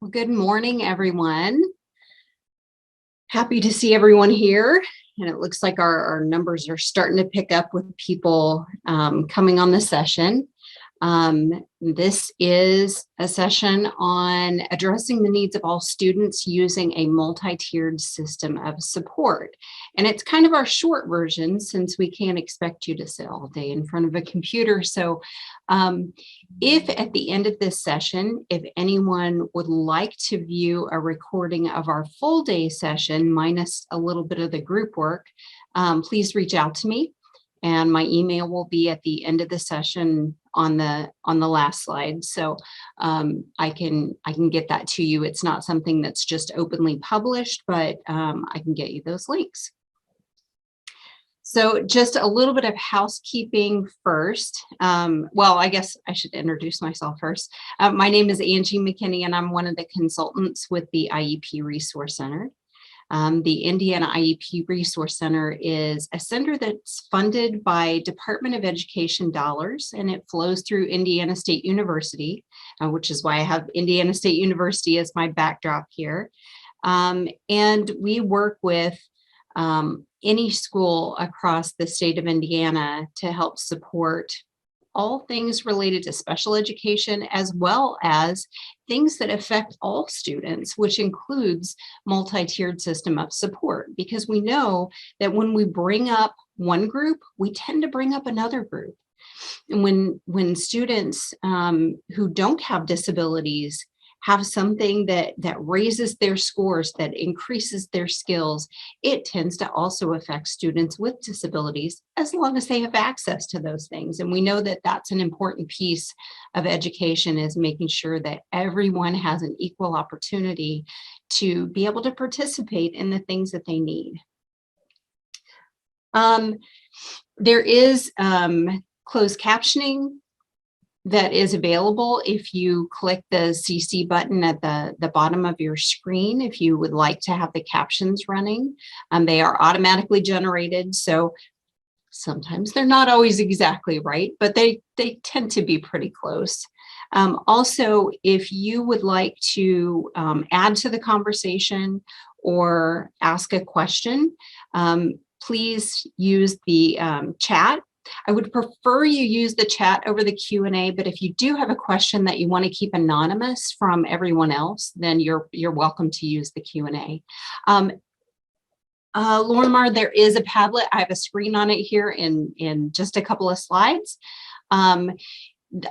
Well, good morning, everyone. Happy to see everyone here. And it looks like our numbers are starting to pick up with people coming on the session. This is a session on addressing the needs of all students using a multi-tiered system of support. And it's kind of our short version since we can't expect you to sit all day in front of a computer. So if at the end of this session, if anyone would like to view a recording of our full day session minus a little bit of the group work, please reach out to me. And my email will be at the end of the session on the last slide. So I can get that to you. It's not something that's just openly published, but I can get you those links. So just a little bit of housekeeping first. Well, I guess I should introduce myself first. My name is Angie McKinney, and I'm one of the consultants with the IEP Resource Center. The Indiana IEP Resource Center is a center that's funded by Department of Education dollars, and it flows through Indiana State University, which is why I have Indiana State University as my backdrop here. And we work with any school across the state of Indiana to help support all things related to special education, as well as things that affect all students, which includes multi-tiered system of support, because we know that when we bring up one group, we tend to bring up another group. And when students who don't have disabilities have something that raises their scores, that increases their skills, it tends to also affect students with disabilities as long as they have access to those things. And we know that that's an important piece of education, is making sure that everyone has an equal opportunity to be able to participate in the things that they need. There is closed captioning that is available if you click the CC button at the bottom of your screen. If you would like to have the captions running, they are automatically generated. So sometimes they're not always exactly right, but they tend to be pretty close. Also, if you would like to add to the conversation or ask a question, please use the chat. I would prefer you use the chat over the Q&A, but if you do have a question that you want to keep anonymous from everyone else, then you're welcome to use the Q&A. Lorimer, there is a Padlet. I have a screen on it here in just a couple of slides. I'm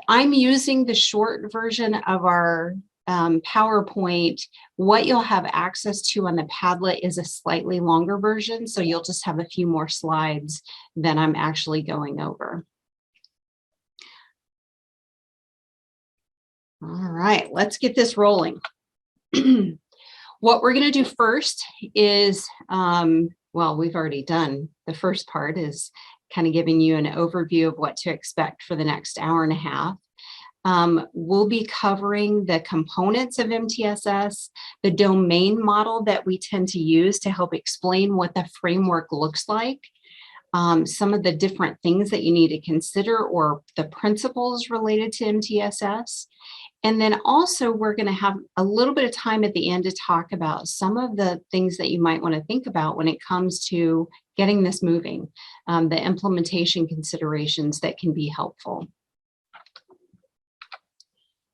using the short version of our PowerPoint. What you'll have access to on the Padlet is a slightly longer version, so you'll just have a few more slides than I'm actually going over. All right, let's get this rolling. What we're going to do first is, well, we've already done the first part, is kind of giving you an overview of what to expect for the next hour and a half. We'll be covering the components of MTSS, the domain model that we tend to use to help explain what the framework looks like, some of the different things that you need to consider, or the principles related to MTSS. And then also we're going to have a little bit of time at the end to talk about some of the things that you might want to think about when it comes to getting this moving, the implementation considerations that can be helpful.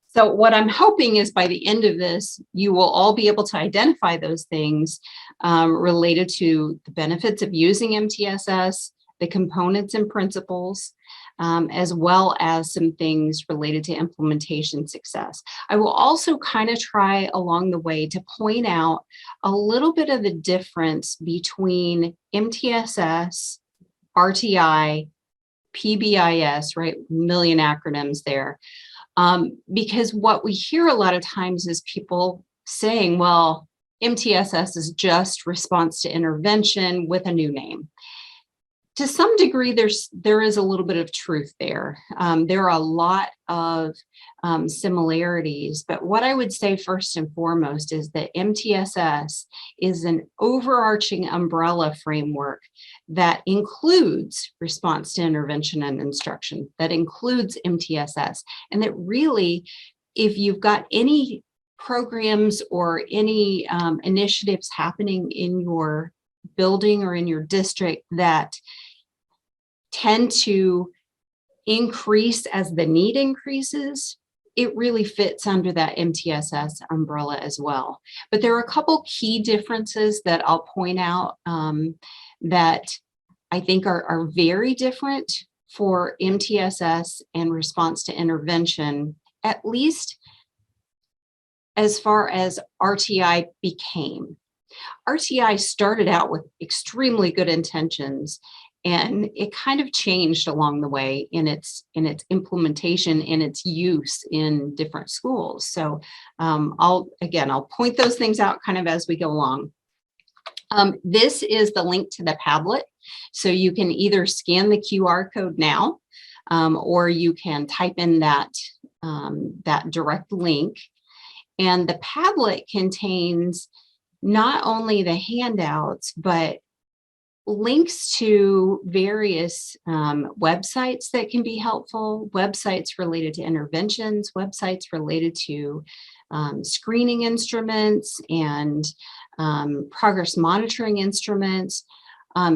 So what I'm hoping is by the end of this, you will all be able to identify those things related to the benefits of using MTSS, the components and principles, as well as some things related to implementation success. I will also kind of try along the way to point out a little bit of the difference between MTSS, RTI, PBIS, right? Million acronyms there. Because what we hear a lot of times is people saying, well, MTSS is just response to intervention with a new name. To some degree, there is a little bit of truth there. There are a lot of similarities, but what I would say first and foremost is that MTSS is an overarching umbrella framework that includes response to intervention and instruction, that includes MTSS, and that really, if you've got any programs or any initiatives happening in your building or in your district that tend to increase as the need increases, it really fits under that MTSS umbrella as well. But there are a couple key differences that I'll point out that I think are very different for MTSS and response to intervention, at least as far as RTI became. RTI started out with extremely good intentions, and it kind of changed along the way in its implementation and its use in different schools. So I'll point those things out kind of as we go along. This is the link to the Padlet. So you can either scan the QR code now, or you can type in that direct link. And the Padlet contains not only the handouts, but links to various websites that can be helpful, websites related to interventions, websites related to screening instruments and progress monitoring instruments,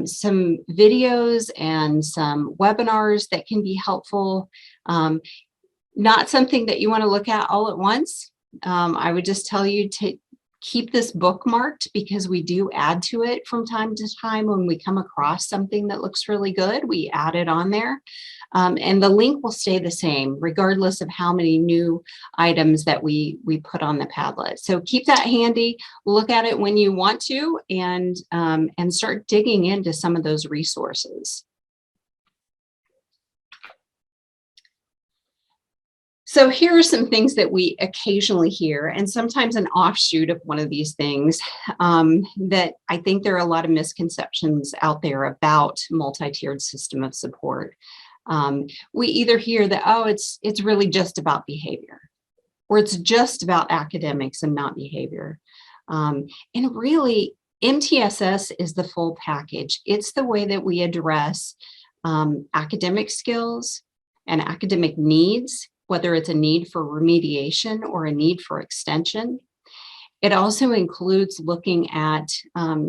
some videos and some webinars that can be helpful. Not something that you want to look at all at once. I would just tell you to keep this bookmarked, because we do add to it from time to time. When we come across something that looks really good, we add it on there. And the link will stay the same regardless of how many new items that we put on the Padlet. So keep that handy, look at it when you want to, and start digging into some of those resources. So here are some things that we occasionally hear, and sometimes an offshoot of one of these things, that I think there are a lot of misconceptions out there about multi-tiered system of support. We either hear that, oh, it's really just about behavior, or it's just about academics and not behavior. And really, MTSS is the full package. It's the way that we address academic skills and academic needs, whether it's a need for remediation or a need for extension. It also includes looking at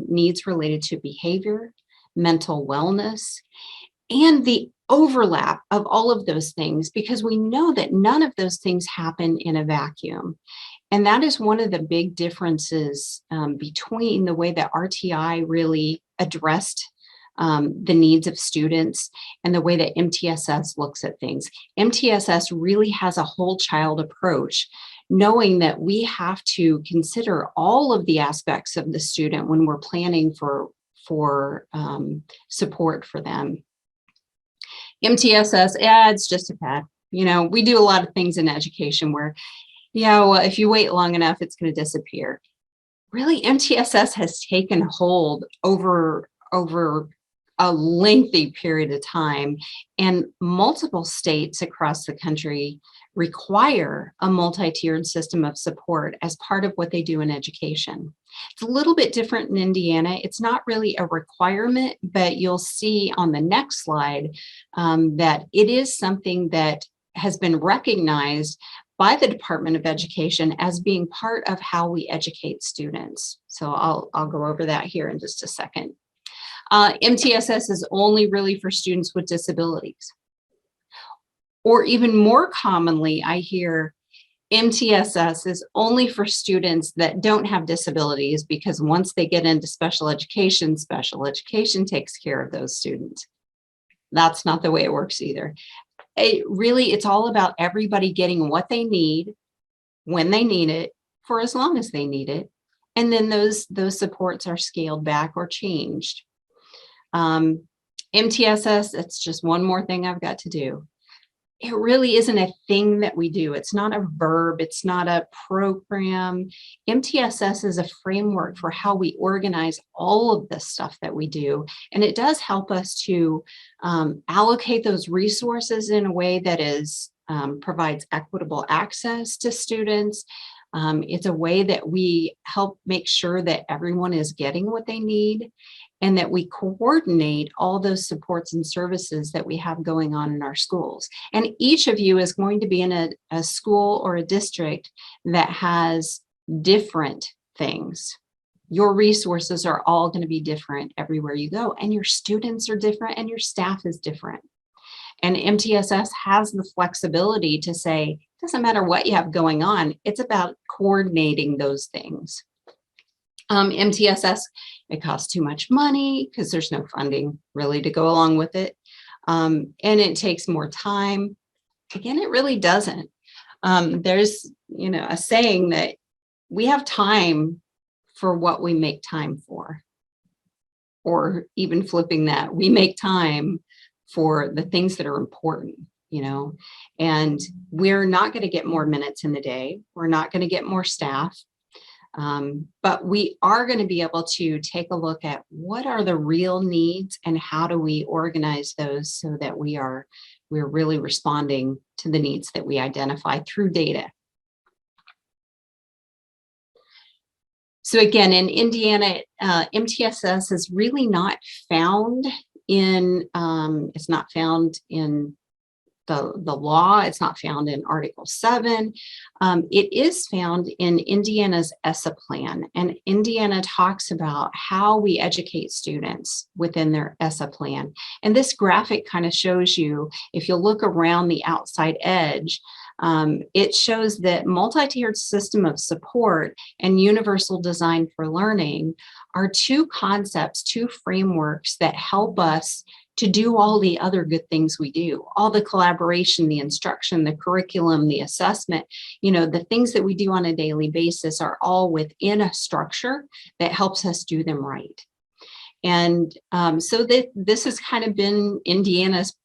needs related to behavior, mental wellness, and the overlap of all of those things, because we know that none of those things happen in a vacuum. And that is one of the big differences between the way that RTI really addressed the needs of students and the way that MTSS looks at things. MTSS really has a whole child approach, knowing that we have to consider all of the aspects of the student when we're planning for support for them. MTSS, it's just a fad. You know, we do a lot of things in education where, well, if you wait long enough, it's going to disappear. Really, MTSS has taken hold over a lengthy period of time, and multiple states across the country require a multi-tiered system of support as part of what they do in education. It's a little bit different in Indiana. It's not really a requirement, but you'll see on the next slide that it is something that has been recognized by the Department of Education as being part of how we educate students. So I'll go over that here in just a second. MTSS is only really for students with disabilities. Or even more commonly, I hear MTSS is only for students that don't have disabilities, because once they get into special education takes care of those students. That's not the way it works either. It's all about everybody getting what they need, when they need it, for as long as they need it. And then those supports are scaled back or changed. MTSS, it's just one more thing I've got to do. It really isn't a thing that we do. It's not a verb. It's not a program. MTSS is a framework for how we organize all of the stuff that we do. And it does help us to allocate those resources in a way that provides equitable access to students. It's a way that we help make sure that everyone is getting what they need, and that we coordinate all those supports and services that we have going on in our schools. And each of you is going to be in a school or a district that has different things. Your resources are all going to be different everywhere you go, and your students are different and your staff is different. And MTSS has the flexibility to say, it doesn't matter what you have going on, it's about coordinating those things. MTSS, it costs too much money because there's no funding really to go along with it. And it takes more time. Again, it really doesn't. There's, a saying that we have time for what we make time for, or even flipping that, we make time for the things that are important, and we're not going to get more minutes in the day. We're not going to get more staff. But we are going to be able to take a look at what are the real needs and how do we organize those so that we're really responding to the needs that we identify through data. So again, in Indiana, MTSS is really not found in, it's not found in the law. It's not found in Article 7. It is found in Indiana's ESSA plan, and Indiana talks about how we educate students within their ESSA plan. And this graphic kind of shows you, if you look around the outside edge, it shows that multi-tiered system of support and universal design for learning are two concepts, two frameworks that help us to do all the other good things we do, all the collaboration, the instruction, the curriculum, the assessment, the things that we do on a daily basis are all within a structure that helps us do them right. And so this has kind of been Indiana's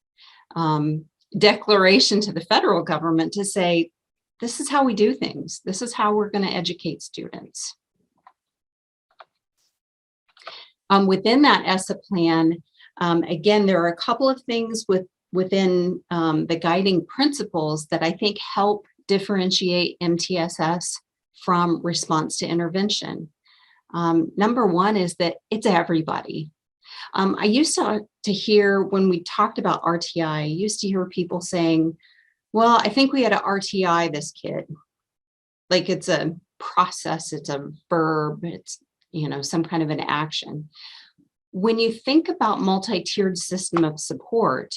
declaration to the federal government to say, this is how we do things. This is how we're going to educate students. Within that ESSA plan, again, there are a couple of things within the guiding principles that I think help differentiate MTSS from response to intervention. Number one is that it's everybody. I used to hear when we talked about RTI, I used to hear people saying, well, I think we had to RTI this kid. Like it's a process, it's a verb, it's, some kind of an action. When you think about multi-tiered system of support,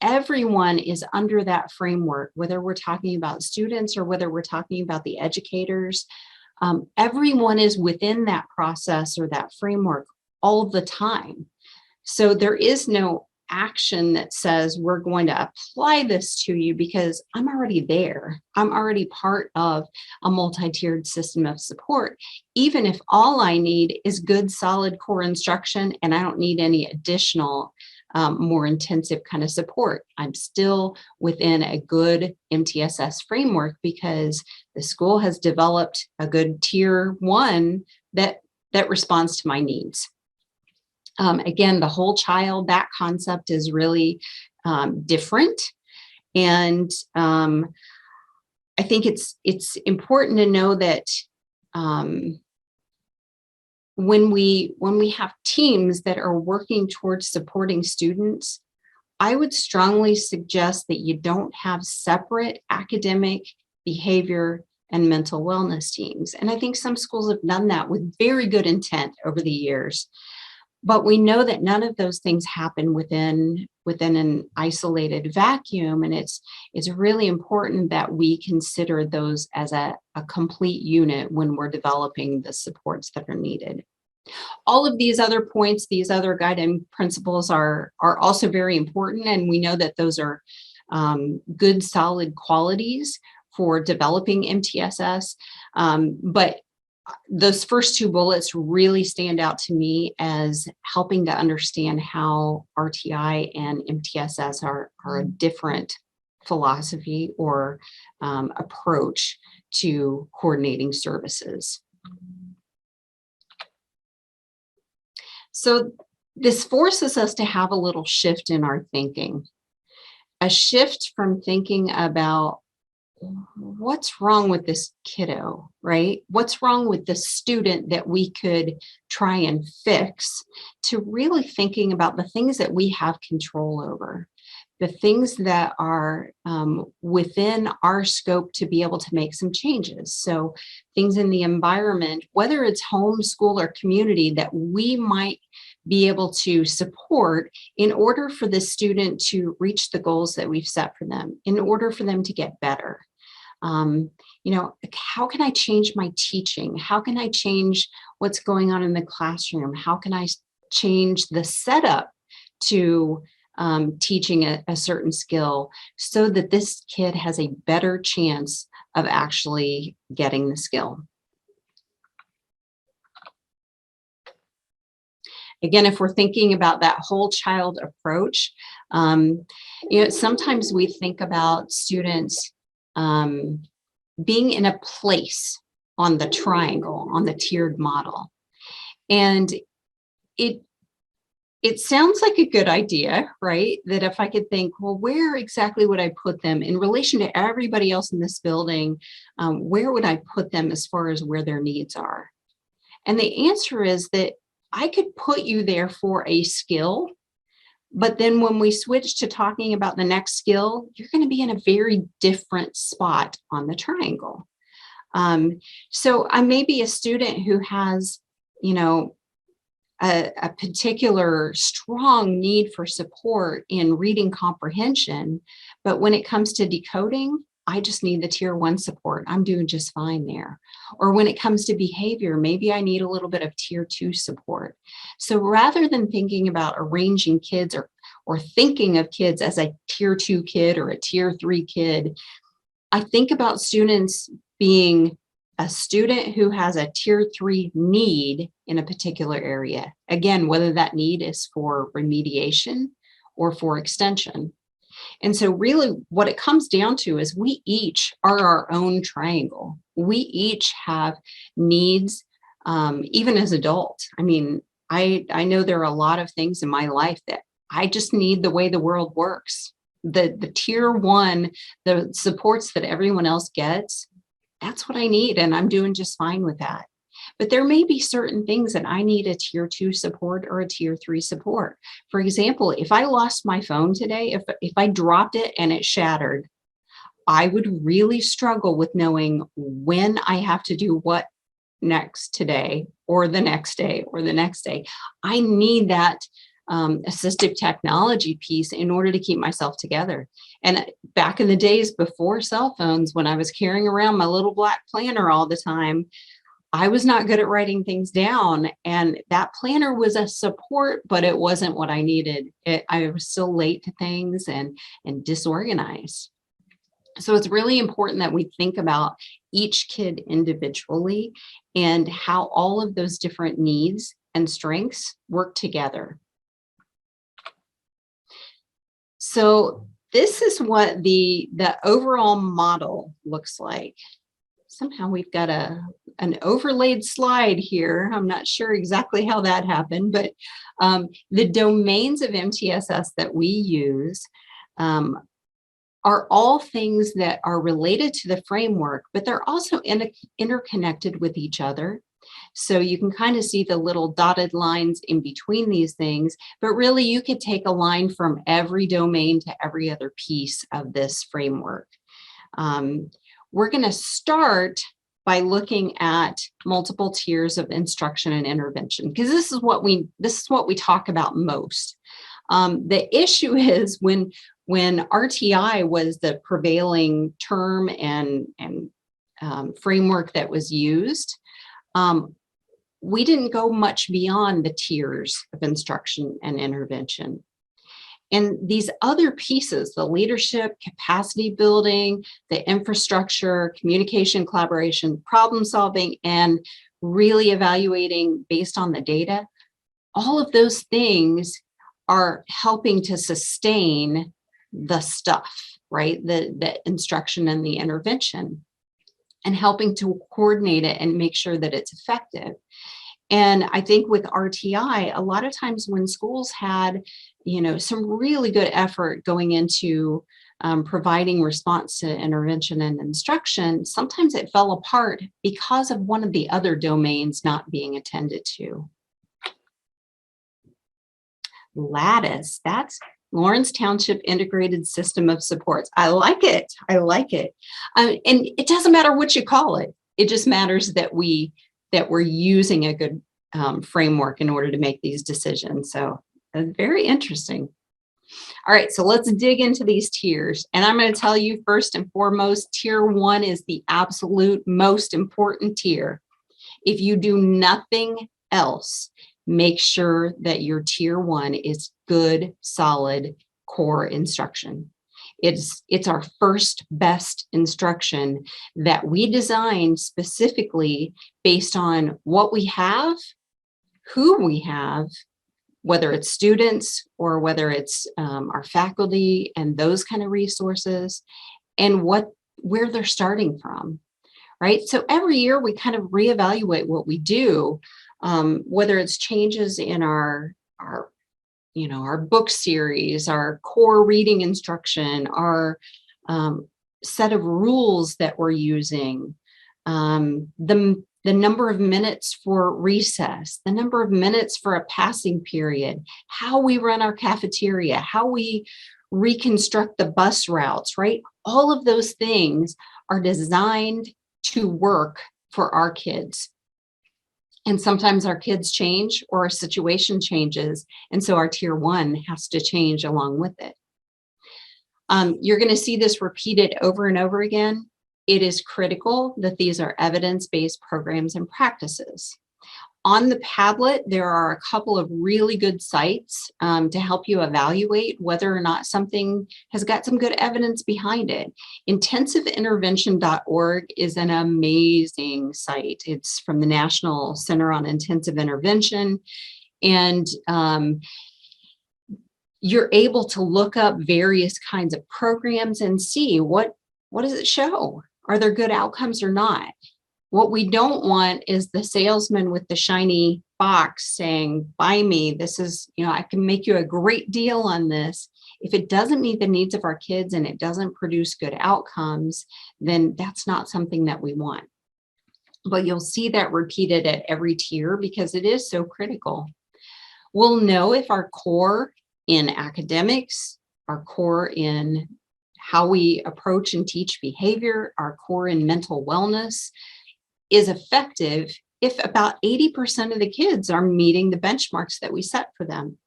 everyone is under that framework, whether we're talking about students or whether we're talking about the educators. Everyone is within that process or that framework all the time. So there is no action that says we're going to apply this to you because I'm already there. I'm already part of a multi-tiered system of support, even if all I need is good, solid core instruction and I don't need any additional, more intensive kind of support. I'm still within a good MTSS framework because the school has developed a good tier 1 that responds to my needs. Again, the whole child, that concept is really different. And I think it's important to know that when we have teams that are working towards supporting students, I would strongly suggest that you don't have separate academic, behavior, and mental wellness teams. And I think some schools have done that with very good intent over the years. But we know that none of those things happen within an isolated vacuum. And it's really important that we consider those as a complete unit when we're developing the supports that are needed. All of these other points, these other guiding principles are also very important. And we know that those are good, solid qualities for developing MTSS. But those first two bullets really stand out to me as helping to understand how RTI and MTSS are a different philosophy or approach to coordinating services. So this forces us to have a little shift in our thinking, a shift from thinking about what's wrong with this kiddo, right? What's wrong with the student that we could try and fix, to really thinking about the things that we have control over. the things that are within our scope to be able to make some changes. So things in the environment, whether it's home, school, or community, that we might be able to support in order for the student to reach the goals that we've set for them, in order for them to get better. You know, how can I change my teaching? How can I change what's going on in the classroom? How can I change the setup to teaching a certain skill so that this kid has a better chance of actually getting the skill? Again, if we're thinking about that whole child approach, you know, sometimes we think about students being in a place on the triangle, on the tiered model. And it sounds like a good idea, right? That if I could think, well, where exactly would I put them in relation to everybody else in this building? Where would I put them as far as where their needs are? And the answer is that I could put you there for a skill, but then when we switch to talking about the next skill, you're going to be in a very different spot on the triangle. So I may be a student who has, you know, a particular strong need for support in reading comprehension, but when it comes to decoding, I just need the tier 1 support. I'm doing just fine there. Or when it comes to behavior, maybe I need a little bit of tier 2 support. So rather than thinking about arranging kids or thinking of kids as a tier 2 kid or a tier 3 kid, I think about students being a student who has a tier 3 need in a particular area. Again, whether that need is for remediation or for extension. And so really what it comes down to is we each are our own triangle. We each have needs, even as adults. I mean, I know there are a lot of things in my life that I just need the way the world works. The tier 1, the supports that everyone else gets, that's what I need, and I'm doing just fine with that. But there may be certain things that I need a tier 2 support or a tier 3 support. For example, if I lost my phone today, if I dropped it and it shattered, I would really struggle with knowing when I have to do what next today or the next day or the next day. I need that assistive technology piece in order to keep myself together. And back in the days before cell phones, when I was carrying around my little black planner all the time, I was not good at writing things down. And that planner was a support, but it wasn't what I needed. I was still late to things and disorganized. So it's really important that we think about each kid individually and how all of those different needs and strengths work together. So this is what the overall model looks like. Somehow we've got an overlaid slide here. I'm not sure exactly how that happened, but the domains of MTSS that we use are all things that are related to the framework, but they're also interconnected with each other. So you can kind of see the little dotted lines in between these things, but really you could take a line from every domain to every other piece of this framework. We're going to start by looking at multiple tiers of instruction and intervention, because this is what we talk about most. The issue is when RTI was the prevailing term and framework that was used, we didn't go much beyond the tiers of instruction and intervention. And these other pieces, the leadership, capacity building, the infrastructure, communication, collaboration, problem solving, and really evaluating based on the data, all of those things are helping to sustain the stuff, right? The instruction and the intervention, and helping to coordinate it and make sure that it's effective. And I think with RTI, a lot of times when schools had, some really good effort going into providing response to intervention and instruction, sometimes it fell apart because of one of the other domains not being attended to. Lattice, that's Lawrence Township Integrated System of Supports. I like it. I like it. And it doesn't matter what you call it. It just matters that we're using a good framework in order to make these decisions. So very interesting. All right, so let's dig into these tiers. And I'm going to tell you first and foremost, tier 1 is the absolute most important tier. If you do nothing else, make sure that your tier 1 is good, solid core instruction. It's our first best instruction that we designed specifically based on what we have, who we have, whether it's students or whether it's our faculty and those kind of resources, and where they're starting from, right? So every year we kind of reevaluate what we do, whether it's changes in our book series, our core reading instruction, our set of rules that we're using, the number of minutes for recess, the number of minutes for a passing period, how we run our cafeteria, how we reconstruct the bus routes, right? All of those things are designed to work for our kids. And sometimes our kids change or our situation changes. And so our tier 1 has to change along with it. You're going to see this repeated over and over again. It is critical that these are evidence-based programs and practices. On the Padlet, there are a couple of really good sites to help you evaluate whether or not something has got some good evidence behind it. Intensiveintervention.org is an amazing site. It's from the National Center on Intensive Intervention. And you're able to look up various kinds of programs and see what does it show? Are there good outcomes or not? What we don't want is the salesman with the shiny box saying, buy me, this is, I can make you a great deal on this. If it doesn't meet the needs of our kids and it doesn't produce good outcomes, then that's not something that we want. But you'll see that repeated at every tier because it is so critical. We'll know if our core in academics, our core in how we approach and teach behavior, our core in mental wellness is effective if about 80% of the kids are meeting the benchmarks that we set for them.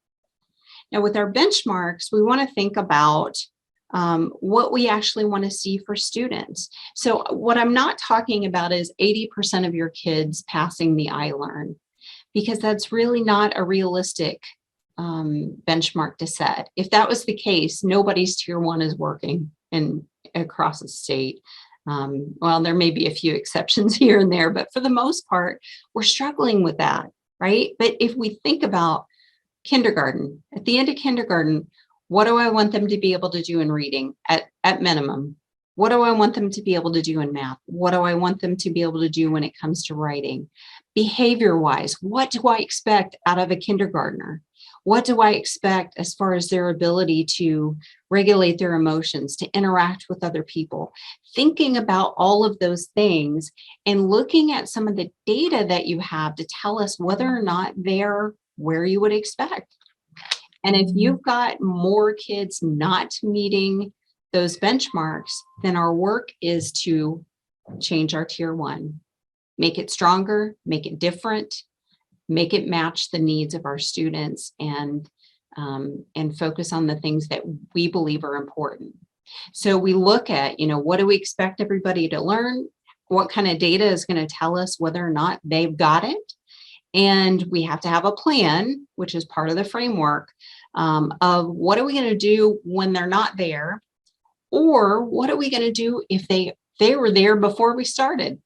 Now, with our benchmarks, we want to think about what we actually want to see for students. So what I'm not talking about is 80% of your kids passing the iLearn, because that's really not a realistic benchmark to set. If that was the case, nobody's tier 1 is working across the state. Well, there may be a few exceptions here and there, but for the most part, we're struggling with that, right? But if we think about kindergarten, at the end of kindergarten, what do I want them to be able to do in reading at minimum? What do I want them to be able to do in math? What do I want them to be able to do when it comes to writing? Behavior-wise, what do I expect out of a kindergartner? What do I expect as far as their ability to regulate their emotions, to interact with other people? Thinking about all of those things and looking at some of the data that you have to tell us whether or not they're where you would expect. And if you've got more kids not meeting those benchmarks, then our work is to change our tier 1, make it stronger, make it different, make it match the needs of our students, and focus on the things that we believe are important. So we look at, what do we expect everybody to learn? What kind of data is going to tell us whether or not they've got it? And we have to have a plan, which is part of the framework, of what are we going to do when they're not there? Or what are we going to do if they were there before we started?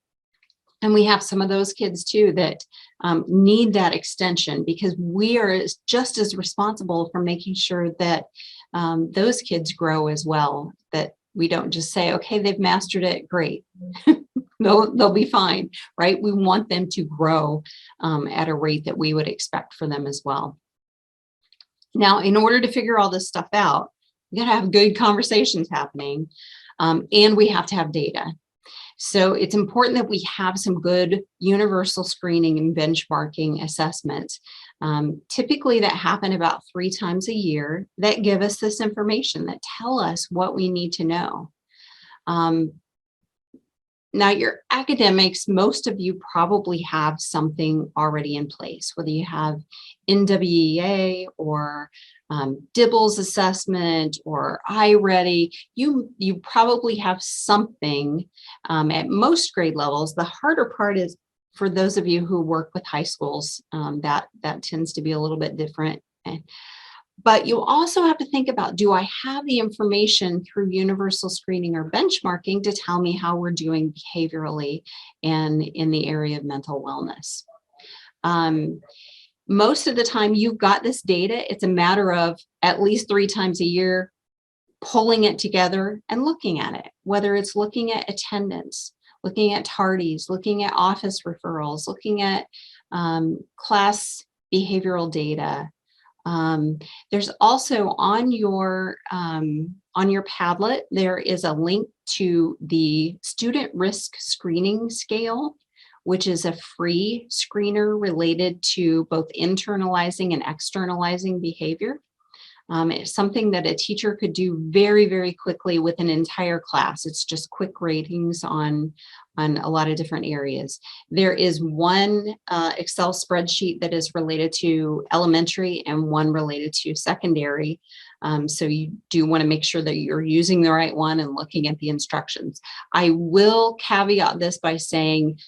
And we have some of those kids too that need that extension, because we are just as responsible for making sure that those kids grow as well, that we don't just say, okay, they've mastered it, great. They'll be fine, right? We want them to grow at a rate that we would expect for them as well. Now, in order to figure all this stuff out, we got to have good conversations happening, and we have to have data. So it's important that we have some good universal screening and benchmarking assessments. Typically that happen about 3 times a year that give us this information that tell us what we need to know. Now, your academics, most of you probably have something already in place, whether you have NWEA or Dibble's assessment or iReady, you probably have something at most grade levels. The harder part is for those of you who work with high schools, that tends to be a little bit different. But you also have to think about, do I have the information through universal screening or benchmarking to tell me how we're doing behaviorally and in the area of mental wellness? Most of the time you've got this data, it's a matter of at least 3 times a year, pulling it together and looking at it, whether it's looking at attendance, looking at tardies, looking at office referrals, looking at class behavioral data. There's also on your Padlet, there is a link to the Student Risk Screening Scale, which is a free screener related to both internalizing and externalizing behavior. It's something that a teacher could do very, very quickly with an entire class. It's just quick ratings on a lot of different areas. There is one Excel spreadsheet that is related to elementary and one related to secondary. So you do want to make sure that you're using the right one and looking at the instructions. I will caveat this by saying,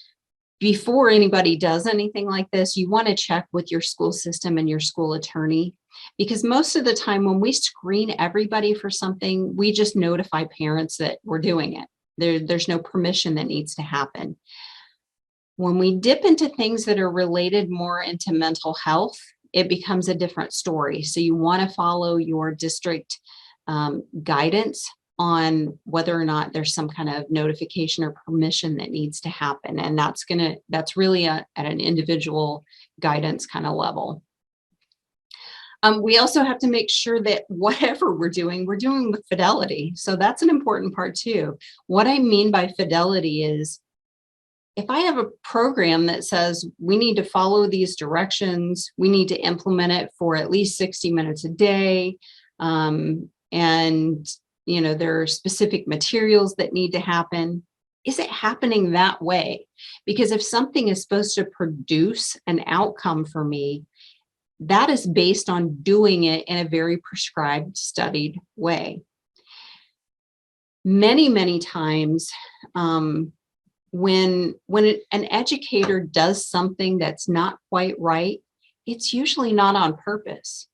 before anybody does anything like this, you want to check with your school system and your school attorney, because most of the time when we screen everybody for something, we just notify parents that we're doing it. There's no permission that needs to happen. When we dip into things that are related more into mental health, it becomes a different story. So you want to follow your district guidance on whether or not there's some kind of notification or permission that needs to happen. And that's really at an individual guidance kind of level. We also have to make sure that whatever we're doing with fidelity. So that's an important part too. What I mean by fidelity is, if I have a program that says we need to follow these directions, we need to implement it for at least 60 minutes a day, and there are specific materials that need to happen. Is it happening that way? Because if something is supposed to produce an outcome for me, that is based on doing it in a very prescribed, studied way. Many, many times, when an educator does something that's not quite right, it's usually not on purpose.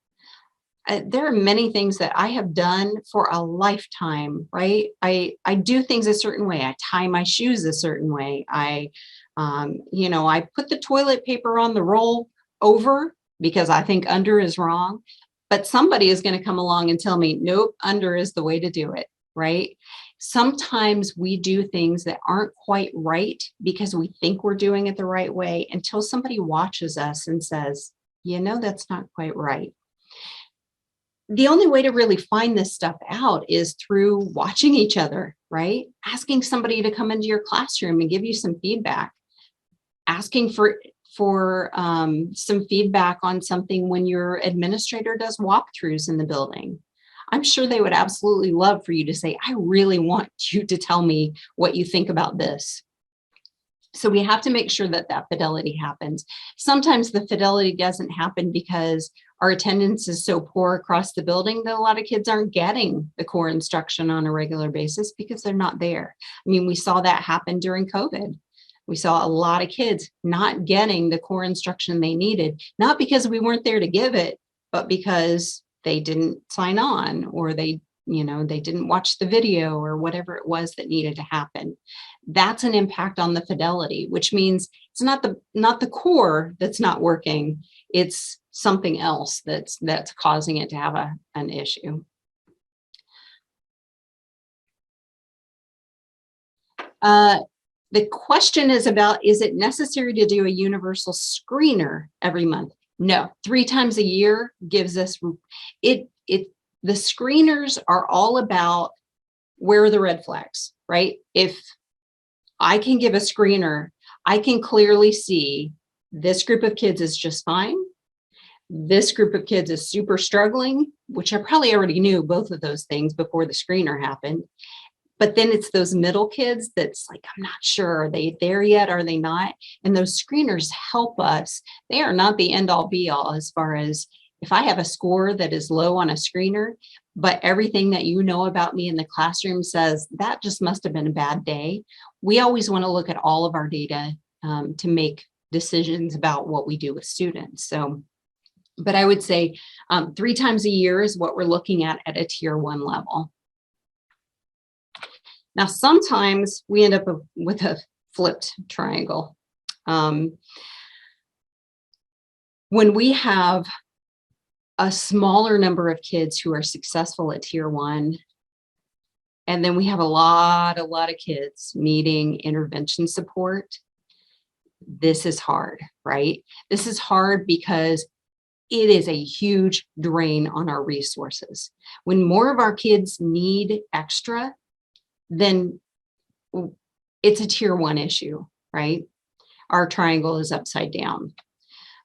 There are many things that I have done for a lifetime, right? I do things a certain way. I tie my shoes a certain way. I put the toilet paper on the roll over because I think under is wrong, but somebody is going to come along and tell me, nope, under is the way to do it, right? Sometimes we do things that aren't quite right because we think we're doing it the right way until somebody watches us and says, that's not quite right. The only way to really find this stuff out is through watching each other, right? Asking somebody to come into your classroom and give you some feedback. Asking for some feedback on something when your administrator does walkthroughs in the building. I'm sure they would absolutely love for you to say, I really want you to tell me what you think about this. So we have to make sure that fidelity happens. Sometimes the fidelity doesn't happen because our attendance is so poor across the building that a lot of kids aren't getting the core instruction on a regular basis because they're not there. I mean, we saw that happen during COVID. We saw a lot of kids not getting the core instruction they needed, not because we weren't there to give it, but because they didn't sign on, or they didn't watch the video, or whatever it was that needed to happen. That's an impact on the fidelity, which means it's not the core that's not working. It's something else that's causing it to have an issue. The question is about, is it necessary to do a universal screener every month? No, 3 times a year gives us it. The screeners are all about, where are the red flags, right? If I can give a screener. I can clearly see this group of kids is just fine. This group of kids is super struggling, which I probably already knew both of those things before the screener happened. But then it's those middle kids that's like, I'm not sure, are they there yet? Are they not? And those screeners help us. They are not the end all be all as far as if I have a score that is low on a screener, but everything that you know about me in the classroom says that just must have been a bad day. We always want to look at all of our data to make decisions about what we do with students. So, but I would say 3 times a year is what we're looking at a tier 1 level. Now, sometimes we end up with a flipped triangle. When we have a smaller number of kids who are successful at tier 1, and then we have a lot of kids needing intervention support, this is hard, right? This is hard because it is a huge drain on our resources. When more of our kids need extra, then it's a tier 1 issue, right? Our triangle is upside down.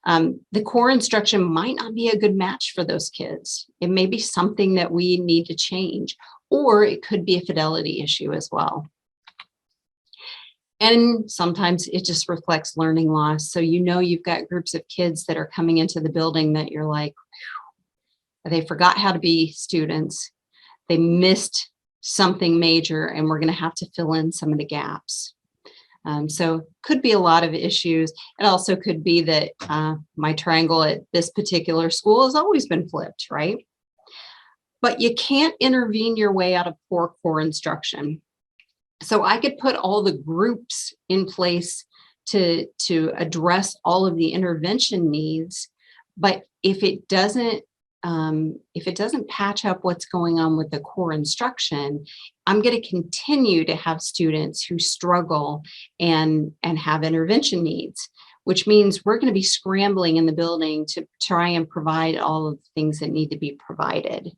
The core instruction might not be a good match for those kids. It may be something that we need to change, or it could be a fidelity issue as well. And sometimes it just reflects learning loss. So you've got groups of kids that are coming into the building that you're like, they forgot how to be students. They missed something major, and we're going to have to fill in some of the gaps. So could be a lot of issues. It also could be that my triangle at this particular school has always been flipped, right? But you can't intervene your way out of poor core instruction. So I could put all the groups in place to address all of the intervention needs, but if it doesn't patch up what's going on with the core instruction, I'm going to continue to have students who struggle and have intervention needs, which means we're going to be scrambling in the building to try and provide all of the things that need to be provided.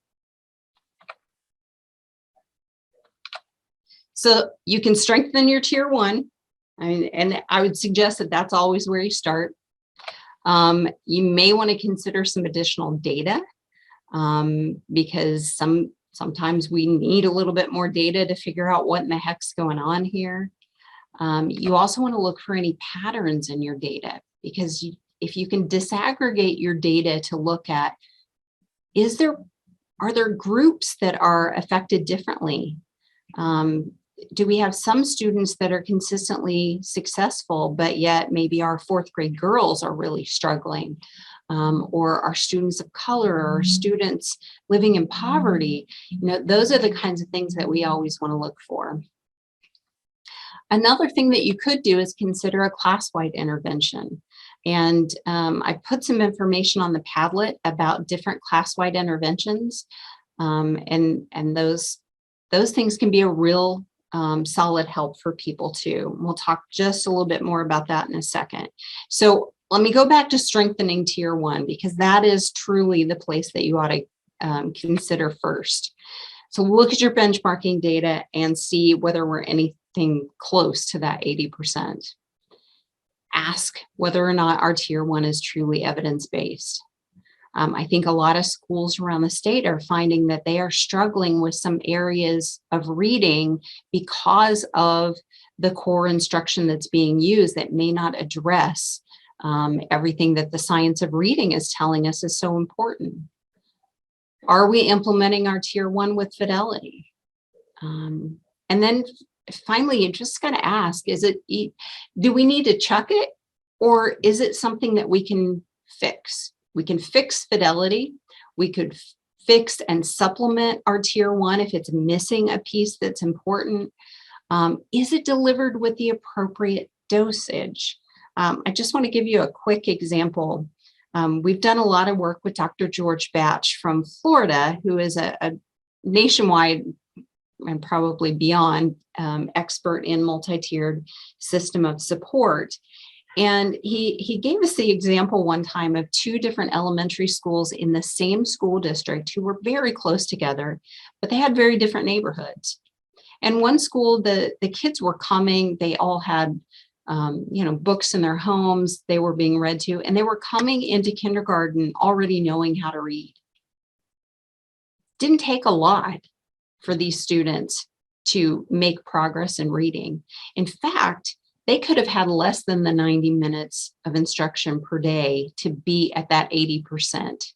So you can strengthen your tier 1, and I would suggest that that's always where you start. You may want to consider some additional data because sometimes we need a little bit more data to figure out what in the heck's going on here. You also want to look for any patterns in your data, because if you can disaggregate your data to look at, are there groups that are affected differently? Do we have some students that are consistently successful, but yet maybe our 4th grade girls are really struggling? Or our students of color, or students living in poverty? Those are the kinds of things that we always want to look for. Another thing that you could do is consider a class-wide intervention. And I put some information on the Padlet about different class-wide interventions. And those things can be a real solid help for people too. We'll talk just a little bit more about that in a second. So let me go back to strengthening tier 1, because that is truly the place that you ought to consider first. So look at your benchmarking data and see whether we're anything close to that 80%. Ask whether or not our tier 1 is truly evidence-based. I think a lot of schools around the state are finding that they are struggling with some areas of reading because of the core instruction that's being used that may not address everything that the science of reading is telling us is so important. Are we implementing our tier 1 with fidelity? And then finally, you just got to ask, do we need to chuck it, or is it something that we can fix? We can fix fidelity. We could fix and supplement our tier 1 if it's missing a piece that's important. Is it delivered with the appropriate dosage? I just want to give you a quick example. We've done a lot of work with Dr. George Batch from Florida, who is a nationwide and probably beyond expert in multi-tiered system of support. And he gave us the example one time of 2 different elementary schools in the same school district who were very close together, but they had very different neighborhoods. And one school, the kids were coming, they all had books in their homes, they were being read to, and they were coming into kindergarten already knowing how to read. Didn't take a lot for these students to make progress in reading. In fact, they could have had less than the 90 minutes of instruction per day to be at that 80%.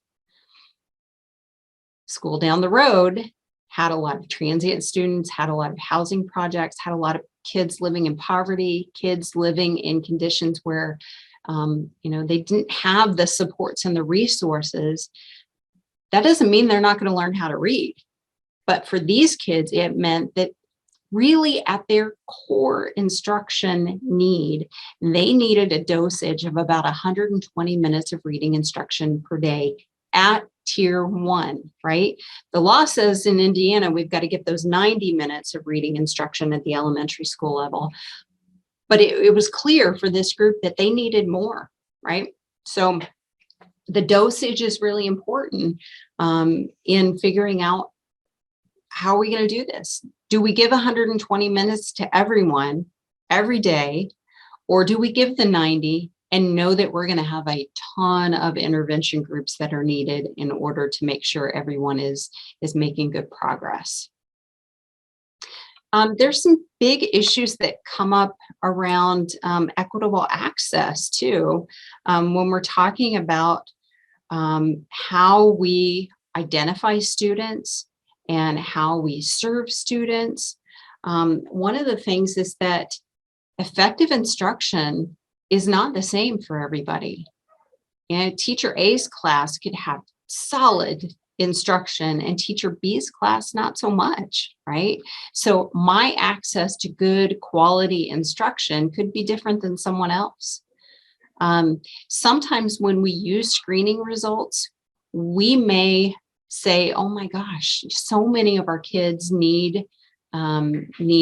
School down the road had a lot of transient students, had a lot of housing projects, had a lot of kids living in poverty, kids living in conditions where they didn't have the supports and the resources. That doesn't mean they're not going to learn how to read. But for these kids, it meant that really at their core instruction need, they needed a dosage of about 120 minutes of reading instruction per day at tier 1, right? The law says in Indiana, we've got to get those 90 minutes of reading instruction at the elementary school level. But it was clear for this group that they needed more, right? So the dosage is really important in figuring out, how are we going to do this? Do we give 120 minutes to everyone every day, or do we give the 90 and know that we're going to have a ton of intervention groups that are needed in order to make sure everyone is making good progress? There's some big issues that come up around equitable access too, when we're talking about how we identify students and how we serve students. One of the things is that effective instruction is not the same for everybody. And teacher A's class could have solid instruction and teacher B's class not so much, right? So my access to good quality instruction could be different than someone else. Sometimes when we use screening results, we may say, oh my gosh, so many of our kids need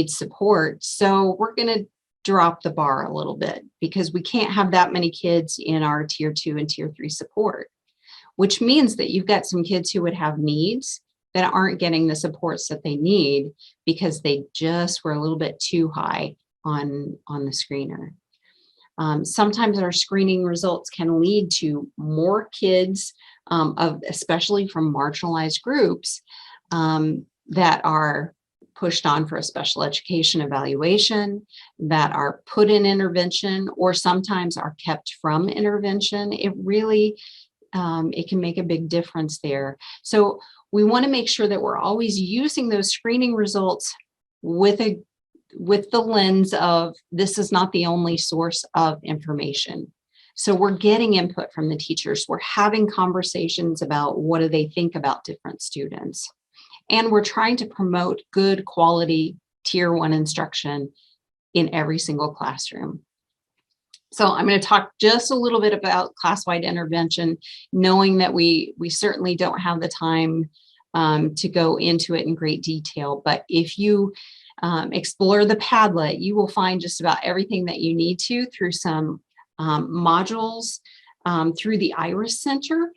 support. So we're going to drop the bar a little bit because we can't have that many kids in our tier 2 and tier 3 support, which means that you've got some kids who would have needs that aren't getting the supports that they need because they just were a little bit too high on the screener. Sometimes our screening results can lead to more kids, especially from marginalized groups, that are pushed on for a special education evaluation, that are put in intervention, or sometimes are kept from intervention. It really, it can make a big difference there. So we want to make sure that we're always using those screening results with the lens of, this is not the only source of information. So we're getting input from the teachers. We're having conversations about what do they think about different students. And we're trying to promote good quality tier 1 instruction in every single classroom. So I'm going to talk just a little bit about class-wide intervention, knowing that we certainly don't have the time to go into it in great detail. But if you explore the Padlet, you will find just about everything that you need to through some modules through the IRIS Center,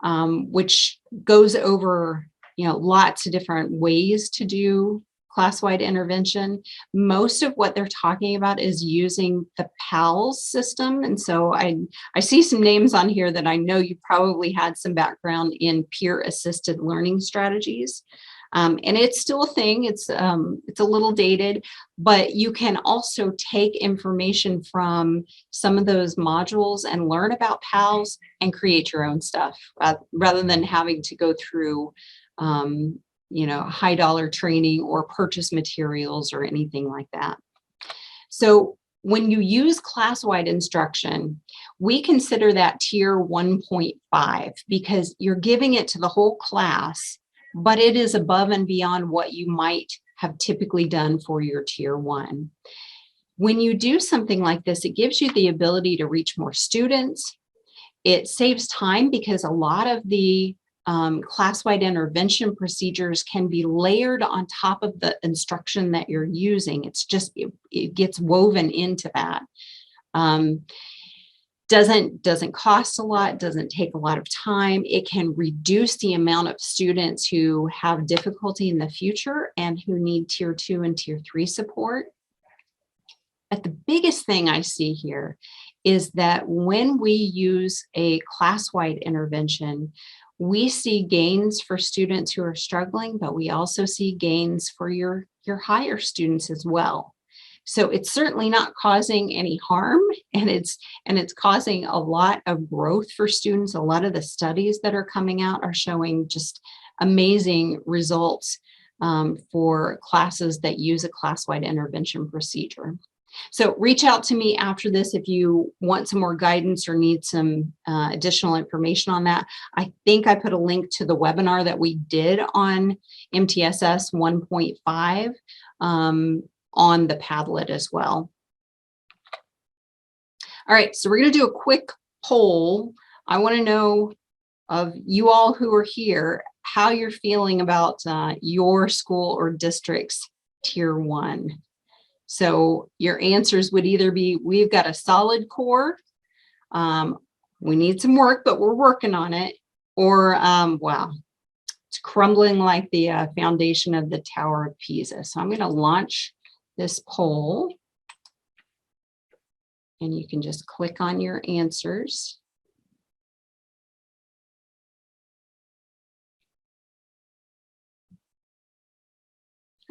which goes over lots of different ways to do class-wide intervention. Most of what they're talking about is using the PALS system. And so I see some names on here that I know you probably had some background in peer-assisted learning strategies. And it's still a thing. It's a little dated, but you can also take information from some of those modules and learn about PALS and create your own stuff rather than having to go through high dollar training or purchase materials or anything like that. So when you use class-wide instruction, we consider that tier 1.5 because you're giving it to the whole class, but it is above and beyond what you might have typically done for your tier 1. When you do something like this, it gives you the ability to reach more students. It saves time because a lot of the class-wide intervention procedures can be layered on top of the instruction that you're using. It's just, it gets woven into that. Doesn't cost a lot, doesn't take a lot of time. It can reduce the amount of students who have difficulty in the future and who need tier 2 and tier 3 support. But the biggest thing I see here is that when we use a class-wide intervention, we see gains for students who are struggling, but we also see gains for your higher students as well. So it's certainly not causing any harm, and it's causing a lot of growth for students. A lot of the studies that are coming out are showing just amazing results for classes that use a class-wide intervention procedure. So reach out to me after this if you want some more guidance or need some additional information on that. I think I put a link to the webinar that we did on MTSS 1.5 on the Padlet as well. All right, so we're going to do a quick poll. I want to know of you all who are here, how you're feeling about your school or district's tier 1. So your answers would either be, we've got a solid core, we need some work, but we're working on it, or wow, it's crumbling like the foundation of the Tower of Pisa. So I'm going to launch this poll, and you can just click on your answers.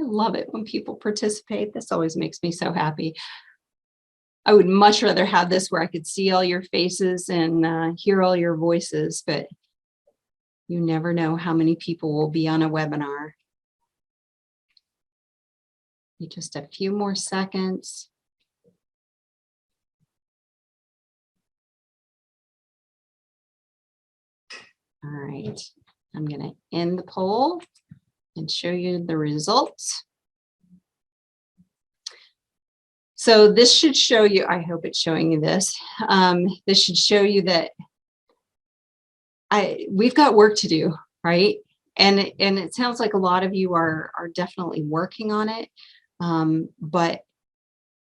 I love it when people participate. This always makes me so happy. I would much rather have this where I could see all your faces and hear all your voices, but you never know how many people will be on a webinar. Just a few more seconds. All right, I'm going to end the poll and show you the results. So this should show you, I hope it's showing you this. This should show you that we've got work to do, right? And it sounds like a lot of you are definitely working on it. But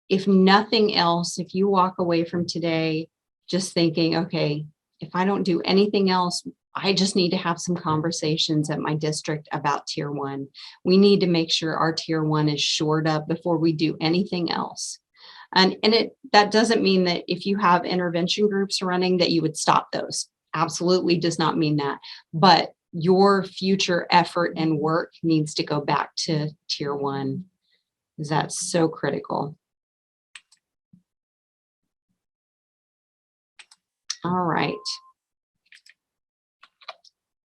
if nothing else, if you walk away from today just thinking, okay, if I don't do anything else, I just need to have some conversations at my district about tier 1. We need to make sure our tier 1 is shored up before we do anything else. And that doesn't mean that if you have intervention groups running that you would stop those. Absolutely does not mean that. But your future effort and work needs to go back to tier 1, because that's so critical. All right.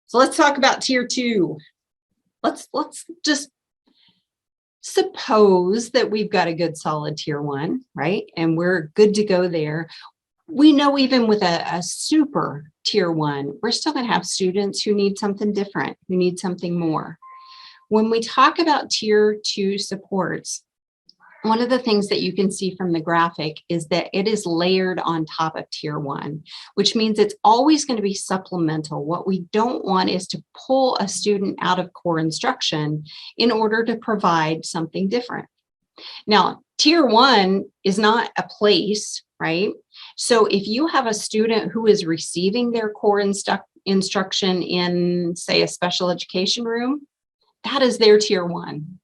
So let's talk about tier 2. Let's just suppose that we've got a good solid tier 1, right? And we're good to go there. We know even with a super tier 1, we're still going to have students who need something different, who need something more. When we talk about tier 2 supports, one of the things that you can see from the graphic is that it is layered on top of tier 1, which means it's always going to be supplemental. What we don't want is to pull a student out of core instruction in order to provide something different. Now, tier 1 is not a place, right? So if you have a student who is receiving their core instruction in, say, a special education room, that is their tier 1.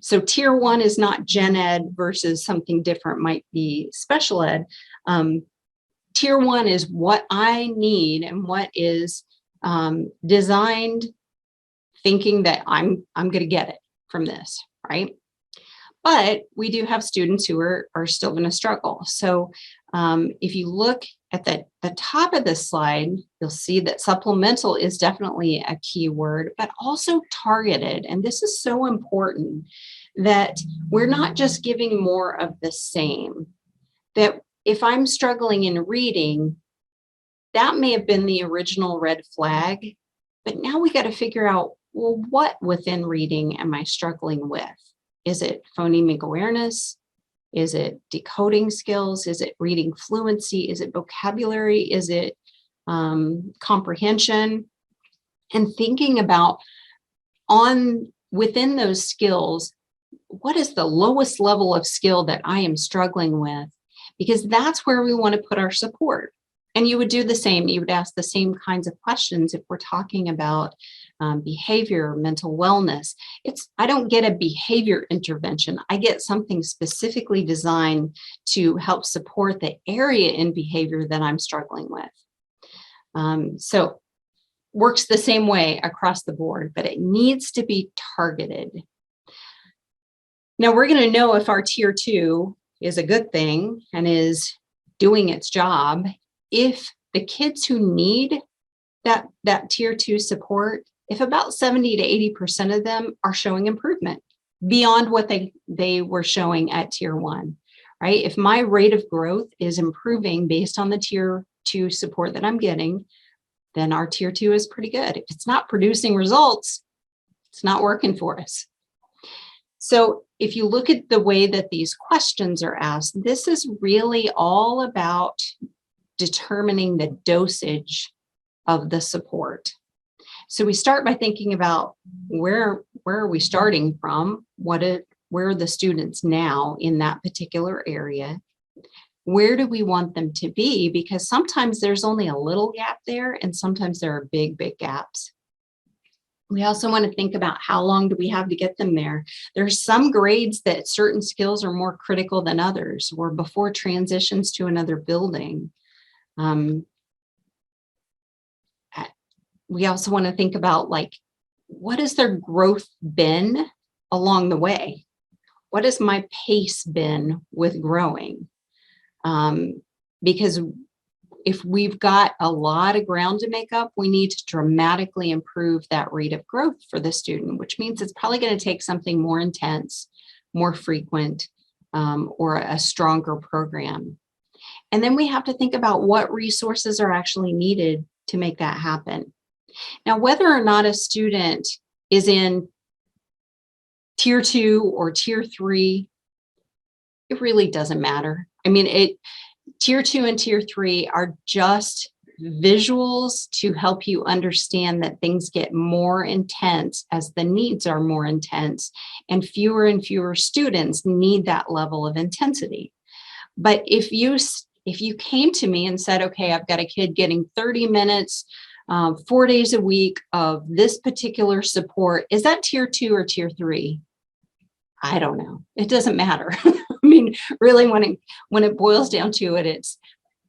So tier 1 is not gen ed versus something different, might be special ed. Tier 1 is what I need and what is designed thinking that I'm going to get it from this, right? But we do have students who are still going to struggle. So if you look at the top of this slide, you'll see that supplemental is definitely a key word, but also targeted. And this is so important, that we're not just giving more of the same. That if I'm struggling in reading, that may have been the original red flag, but now we got to figure out, well, what within reading am I struggling with? Is it phonemic awareness? Is it decoding skills? Is it reading fluency? Is it vocabulary? Is it comprehension? And thinking about within those skills, what is the lowest level of skill that I am struggling with? because that's where we want to put our support. And you would do the same. You would ask the same kinds of questions if we're talking about behavior, mental wellness. I don't get a behavior intervention. I get something specifically designed to help support the area in behavior that I'm struggling with. So works the same way across the board, but it needs to be targeted. Now we're going to know if our tier 2 is a good thing and is doing its job if the kids who need that tier 2 support, if about 70 to 80% of them are showing improvement beyond what they were showing at tier 1, right? If my rate of growth is improving based on the tier 2 support that I'm getting, then our tier 2 is pretty good. If it's not producing results, it's not working for us. So if you look at the way that these questions are asked, this is really all about determining the dosage of the support. So we start by thinking about where are we starting from? Where are the students now in that particular area? Where do we want them to be? Because sometimes there's only a little gap there, and sometimes there are big, big gaps. We also want to think about how long do we have to get them there. There's some grades that certain skills are more critical than others, or before transitions to another building. We also want to think about, like, what has their growth been along the way? What has my pace been with growing? Because if we've got a lot of ground to make up, we need to dramatically improve that rate of growth for the student, which means it's probably going to take something more intense, more frequent, or a stronger program. And then we have to think about what resources are actually needed to make that happen. Now, whether or not a student is in tier 2 or tier 3, it really doesn't matter. I mean, tier 2 and tier 3 are just visuals to help you understand that things get more intense as the needs are more intense, and fewer students need that level of intensity. But if you came to me and said, okay, I've got a kid getting 30 minutes, 4 days a week of this particular support, is that tier 2 or tier 3? I don't know. It doesn't matter. I mean, really, when it boils down to it, it's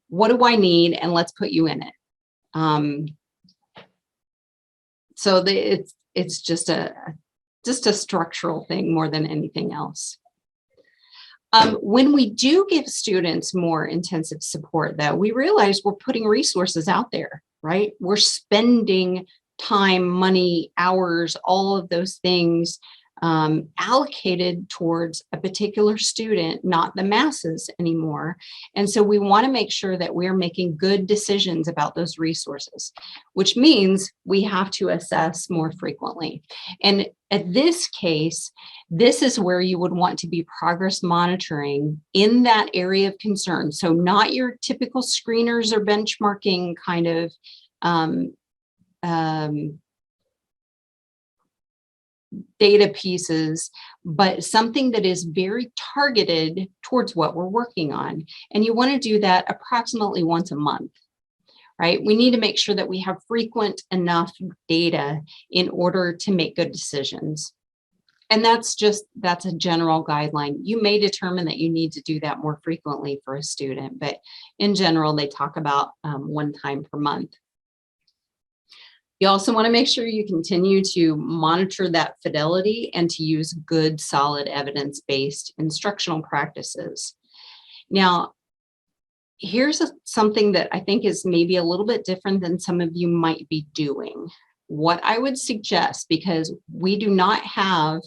what do I need, and let's put you in it. So it's just a structural thing more than anything else. When we do give students more intensive support, though, we realize we're putting resources out there, right? We're spending time, money, hours, all of those things allocated towards a particular student, not the masses anymore. And so we want to make sure that we're making good decisions about those resources, which means we have to assess more frequently. And at this case, this is where you would want to be progress monitoring in that area of concern. So not your typical screeners or benchmarking kind of data pieces, but something that is very targeted towards what we're working on. And you want to do that approximately once a month, right? We need to make sure that we have frequent enough data in order to make good decisions. And that's a general guideline. You may determine that you need to do that more frequently for a student, but in general, they talk about one time per month. You also want to make sure you continue to monitor that fidelity and to use good, solid, evidence-based instructional practices. Now, here's something that I think is maybe a little bit different than some of you might be doing. What I would suggest, because we do not have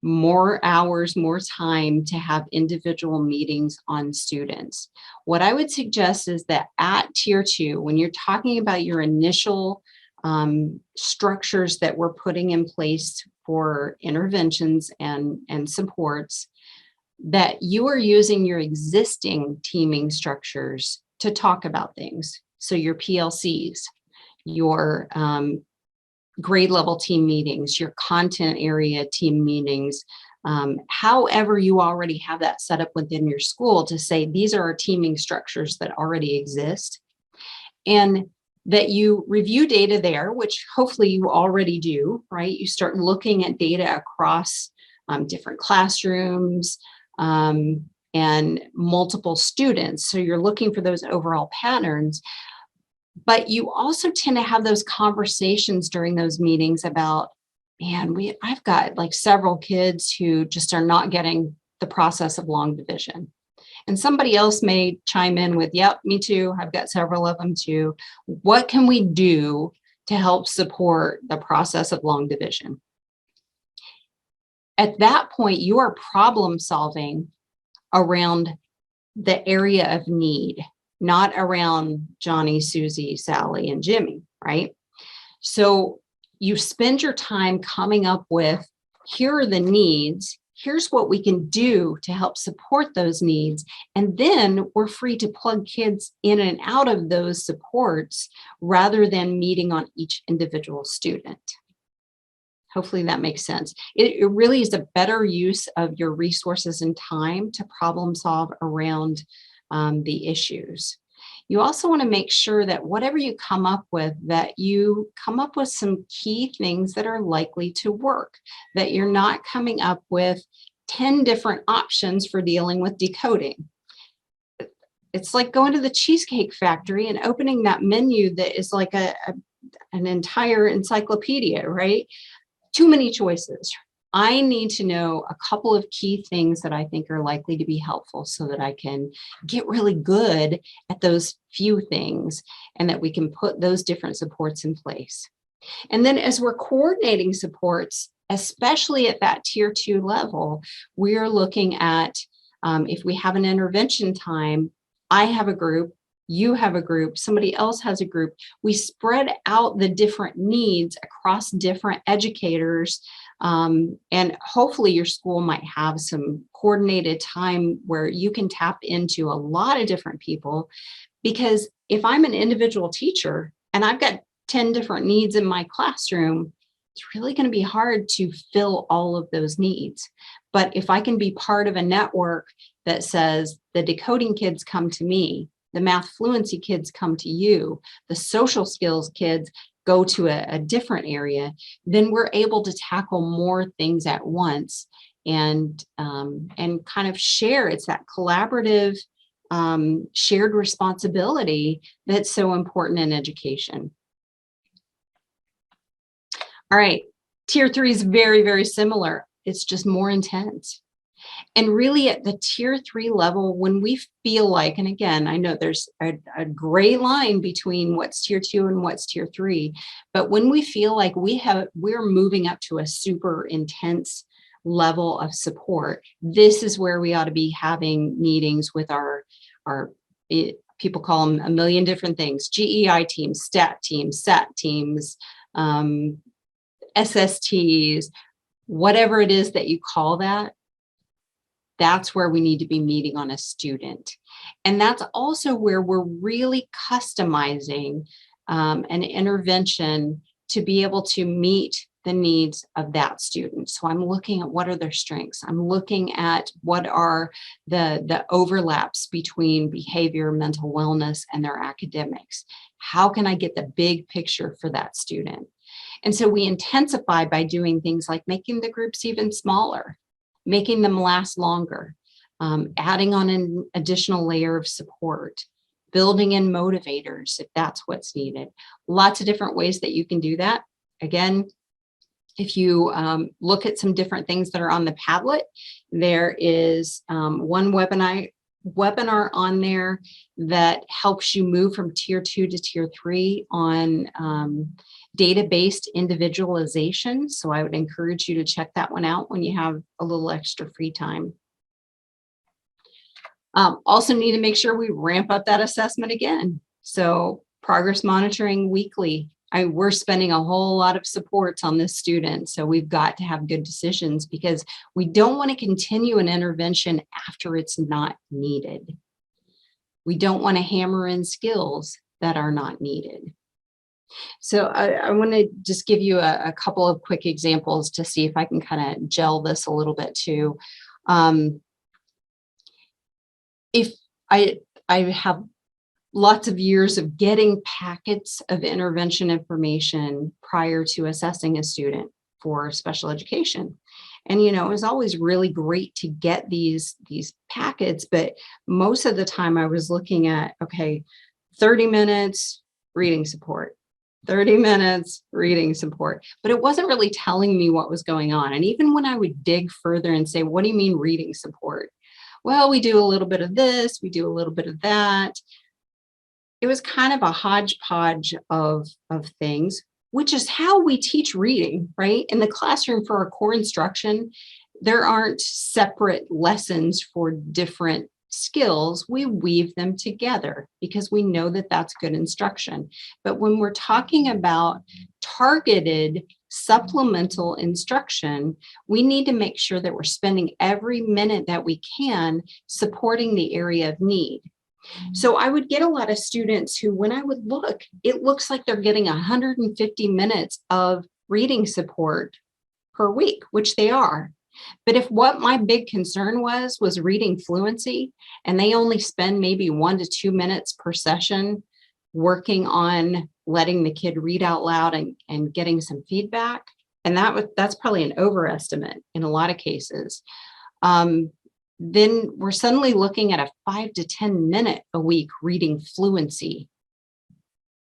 more hours, more time to have individual meetings on students. What I would suggest is that at tier 2, when you're talking about your initial structures that we're putting in place for interventions and supports, that you are using your existing teaming structures to talk about things. So your PLCs, your grade level team meetings, your content area team meetings, However, you already have that set up within your school to say, these are our teaming structures that already exist. And that you review data there, which hopefully you already do, right? You start looking at data across different classrooms and multiple students. So you're looking for those overall patterns. But you also tend to have those conversations during those meetings about, man, I've got like several kids who just are not getting the process of long division. And somebody else may chime in with, yep, me too. I've got several of them too. What can we do to help support the process of long division? At that point, you are problem solving around the area of need, not around Johnny, Susie, Sally, and Jimmy, right? So you spend your time coming up with, here are the needs, here's what we can do to help support those needs. And then we're free to plug kids in and out of those supports rather than meeting on each individual student. Hopefully that makes sense. It really is a better use of your resources and time to problem solve around the issues. You also want to make sure that whatever you come up with, that you come up with some key things that are likely to work, that you're not coming up with 10 different options for dealing with decoding. It's like going to the Cheesecake Factory and opening that menu that is like an entire encyclopedia, right? Too many choices. I need to know a couple of key things that I think are likely to be helpful so that I can get really good at those few things and that we can put those different supports in place. And then as we're coordinating supports, especially at that tier 2 level, we're looking at if we have an intervention time, I have a group, you have a group, somebody else has a group. We spread out the different needs across different educators. And hopefully your school might have some coordinated time where you can tap into a lot of different people. Because if I'm an individual teacher and I've got 10 different needs in my classroom, it's really going to be hard to fill all of those needs. But if I can be part of a network that says the decoding kids come to me, the math fluency kids come to you, the social skills kids go to a different area, then we're able to tackle more things at once and kind of share. It's that collaborative shared responsibility that's so important in education. All right, tier 3 is very, very similar. It's just more intense. And really at the tier 3 level, when we feel like, and again, I know there's a gray line between what's tier 2 and what's tier 3, but when we feel like we're moving up to a super intense level of support, this is where we ought to be having meetings with our people call them a million different things, GEI teams, STAT teams, SAT teams, SSTs, whatever it is that you call that. That's where we need to be meeting on a student. And that's also where we're really customizing an intervention to be able to meet the needs of that student. So I'm looking at what are their strengths. I'm looking at what are the overlaps between behavior, mental wellness, and their academics. How can I get the big picture for that student? And so we intensify by doing things like making the groups even smaller, making them last longer, adding on an additional layer of support, building in motivators if that's what's needed. Lots of different ways that you can do that. Again, if you look at some different things that are on the Padlet, there is one webinar on there that helps you move from tier 2 to tier 3 on data-based individualization. So I would encourage you to check that one out when you have a little extra free time. Also need to make sure we ramp up that assessment again. So progress monitoring weekly. We're spending a whole lot of supports on this student. So we've got to have good decisions because we don't want to continue an intervention after it's not needed. We don't want to hammer in skills that are not needed. So I want to just give you a couple of quick examples to see if I can kind of gel this a little bit too. Um, if I I have lots of years of getting packets of intervention information prior to assessing a student for special education. And it was always really great to get these packets, but most of the time I was looking at, okay, 30 minutes reading support. 30 minutes reading support, but it wasn't really telling me what was going on. And even when I would dig further and say, what do you mean reading support? Well, we do a little bit of this, we do a little bit of that. It was kind of a hodgepodge of things, which is how we teach reading, right? In the classroom for our core instruction, there aren't separate lessons for different skills. We weave them together because we know that that's good instruction. But when we're talking about targeted supplemental instruction, we need to make sure that we're spending every minute that we can supporting the area of need. So I would get a lot of students who, when I would look, it looks like they're getting 150 minutes of reading support per week, which they are. But if what my big concern was reading fluency, and they only spend maybe 1 to 2 minutes per session working on letting the kid read out loud and getting some feedback, and that's probably an overestimate in a lot of cases. Then we're suddenly looking at a 5 to 10 minute a week reading fluency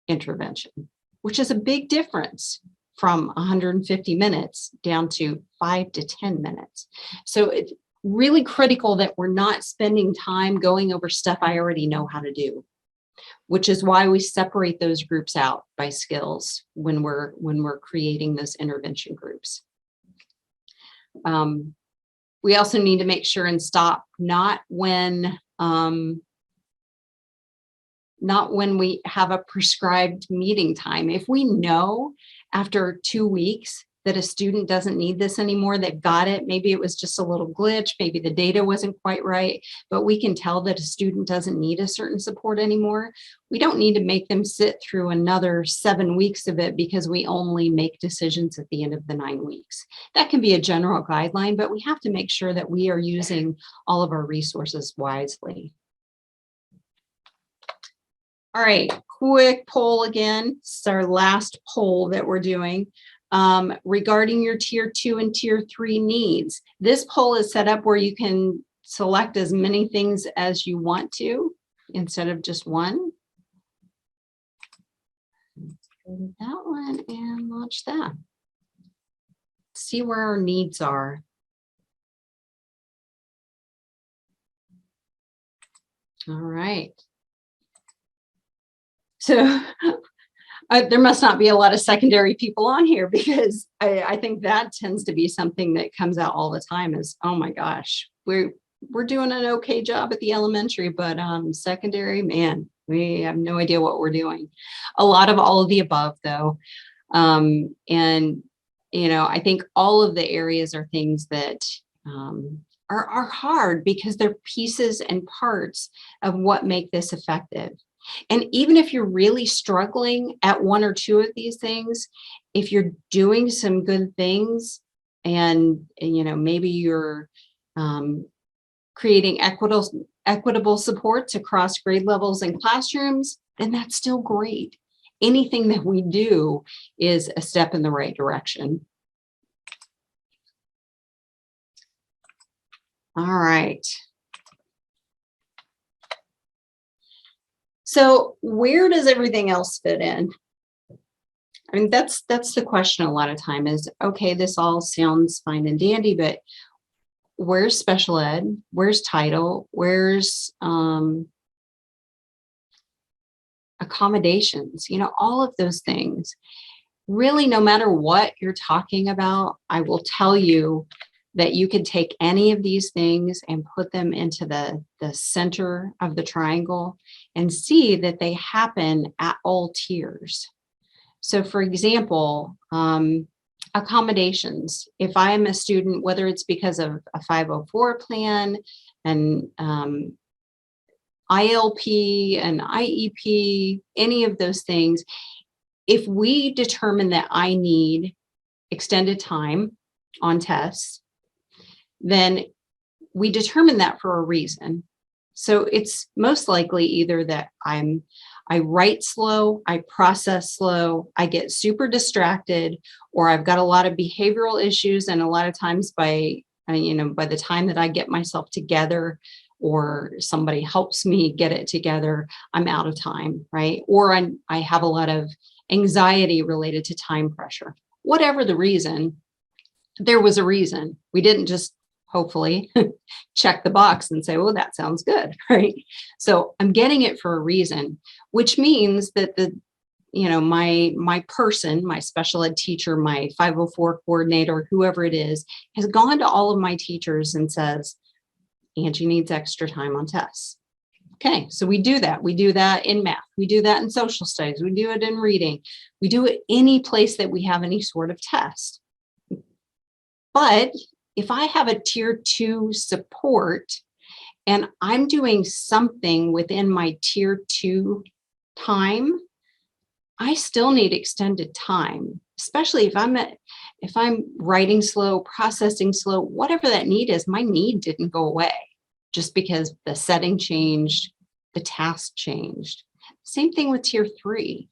intervention, which is a big difference from 150 minutes down to 5 to 10 minutes. So it's really critical that we're not spending time going over stuff I already know how to do, which is why we separate those groups out by skills when we're creating those intervention groups. We also need to make sure and stop not when we have a prescribed meeting time. If we know after 2 weeks that a student doesn't need this anymore, they've got it, maybe it was just a little glitch, maybe the data wasn't quite right, but we can tell that a student doesn't need a certain support anymore, we don't need to make them sit through another 7 weeks of it because we only make decisions at the end of the 9 weeks. That can be a general guideline, but we have to make sure that we are using all of our resources wisely. All right, quick poll again. This is our last poll that we're doing. Regarding your tier 2 and tier 3 needs. This poll is set up where you can select as many things as you want to instead of just one. Go to that one and launch that. See where our needs are. All right. So there must not be a lot of secondary people on here because I think that tends to be something that comes out all the time is, oh my gosh, we're doing an okay job at the elementary, but secondary, man, we have no idea what we're doing. A lot of all of the above though. And, I think all of the areas are things that are hard because they're pieces and parts of what make this effective. And even if you're really struggling at 1 or 2 of these things, if you're doing some good things and maybe you're creating equitable supports across grade levels and classrooms, then that's still great. Anything that we do is a step in the right direction. All right. So where does everything else fit in? I mean, that's the question a lot of time is, okay, this all sounds fine and dandy, but where's special ed? Where's title? Where's accommodations? All of those things. Really, no matter what you're talking about, I will tell you that you can take any of these things and put them into the center of the triangle and see that they happen at all tiers. So for example, accommodations. If I'm a student, whether it's because of a 504 plan, an ILP, an IEP, any of those things, If we determine that I need extended time on tests, then we determine that for a reason. So it's most likely either that I write slow, I process slow, I get super distracted, or I've got a lot of behavioral issues. And a lot of times by the time that I get myself together or somebody helps me get it together, I'm out of time, right? Or I have a lot of anxiety related to time pressure. Whatever the reason, there was a reason. We didn't just hopefully check the box and say, well, that sounds good, right? So I'm getting it for a reason, which means that my person, my special ed teacher, my 504 coordinator, whoever it is, has gone to all of my teachers and says, Angie needs extra time on tests. Okay, so we do that. We do that in math. We do that in social studies. We do it in reading. We do it any place that we have any sort of test. But if I have a tier 2 support and I'm doing something within my tier 2 time, I still need extended time, especially if I'm writing slow, processing slow, whatever that need is. My need didn't go away just because the setting changed, the task changed. Same thing with tier 3.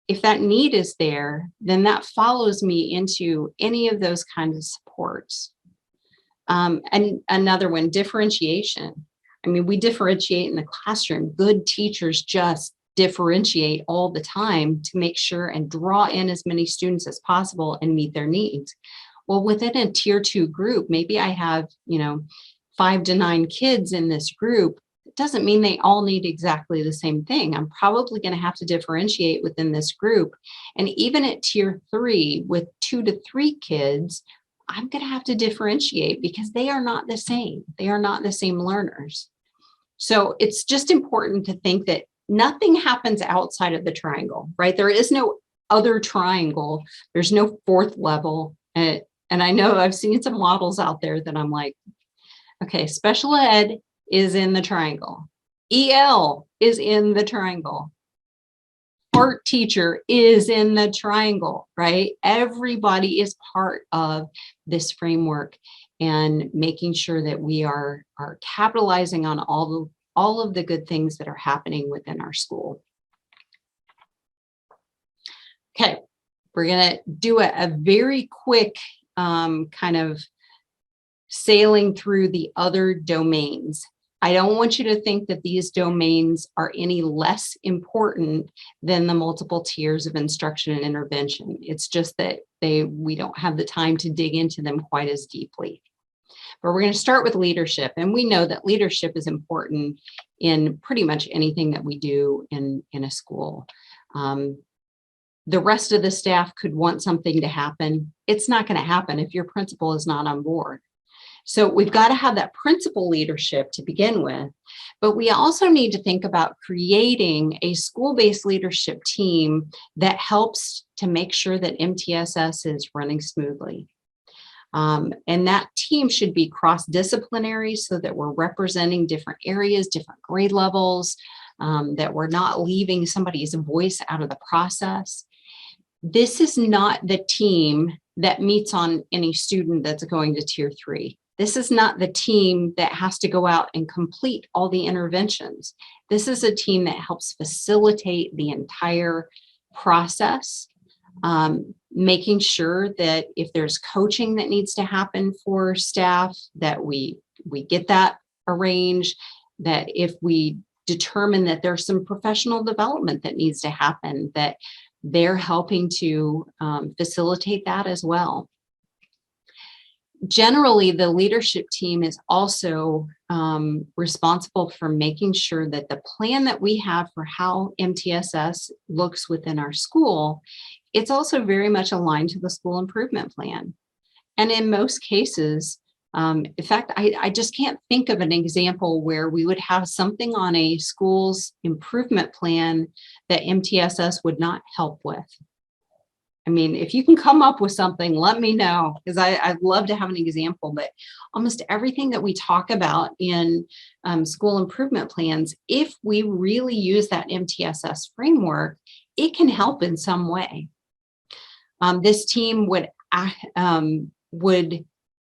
If that need is there, then that follows me into any of those kinds of supports. And another one, differentiation. I mean, we differentiate in the classroom. Good teachers just differentiate all the time to make sure and draw in as many students as possible and meet their needs. Well, within a tier 2 group, maybe I have, 5 to 9 kids in this group. It doesn't mean they all need exactly the same thing. I'm probably going to have to differentiate within this group. And even at tier 3 with 2 to 3 kids, I'm going to have to differentiate because they are not the same. They are not the same learners. So it's just important to think that nothing happens outside of the triangle, right? There is no other triangle. There's no fourth level. And I know I've seen some models out there that I'm like, okay, special ed is in the triangle. EL is in the triangle. Art teacher is in the triangle, right? Everybody is part of this framework and making sure that we are capitalizing on all of the good things that are happening within our school. Okay, we're gonna do a very quick kind of sailing through the other domains. I don't want you to think that these domains are any less important than the multiple tiers of instruction and intervention. It's just that we don't have the time to dig into them quite as deeply. But we're going to start with leadership. And we know that leadership is important in pretty much anything that we do in a school. The rest of the staff could want something to happen. It's not going to happen if your principal is not on board. So we've got to have that principal leadership to begin with, but we also need to think about creating a school-based leadership team that helps to make sure that MTSS is running smoothly. And that team should be cross-disciplinary so that we're representing different areas, different grade levels, that we're not leaving somebody's voice out of the process. This is not the team that meets on any student that's going to tier 3. This is not the team that has to go out and complete all the interventions. This is a team that helps facilitate the entire process, making sure that if there's coaching that needs to happen for staff, that we get that arranged, that if we determine that there's some professional development that needs to happen, that they're helping to facilitate that as well. Generally, the leadership team is also responsible for making sure that the plan that we have for how MTSS looks within our school, it's also very much aligned to the school improvement plan. And in most cases, in fact, I just can't think of an example where we would have something on a school's improvement plan that MTSS would not help with. I mean, if you can come up with something, let me know, because I'd love to have an example. But almost everything that we talk about in school improvement plans, if we really use that MTSS framework, it can help in some way. This team would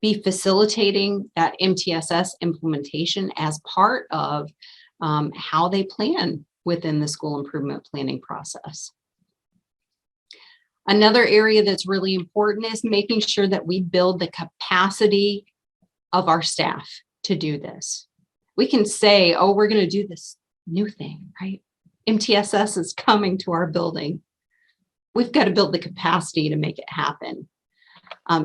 be facilitating that MTSS implementation as part of how they plan within the school improvement planning process. Another area that's really important is making sure that we build the capacity of our staff to do this. We can say, oh, we're going to do this new thing, right? MTSS is coming to our building. We've got to build the capacity to make it happen.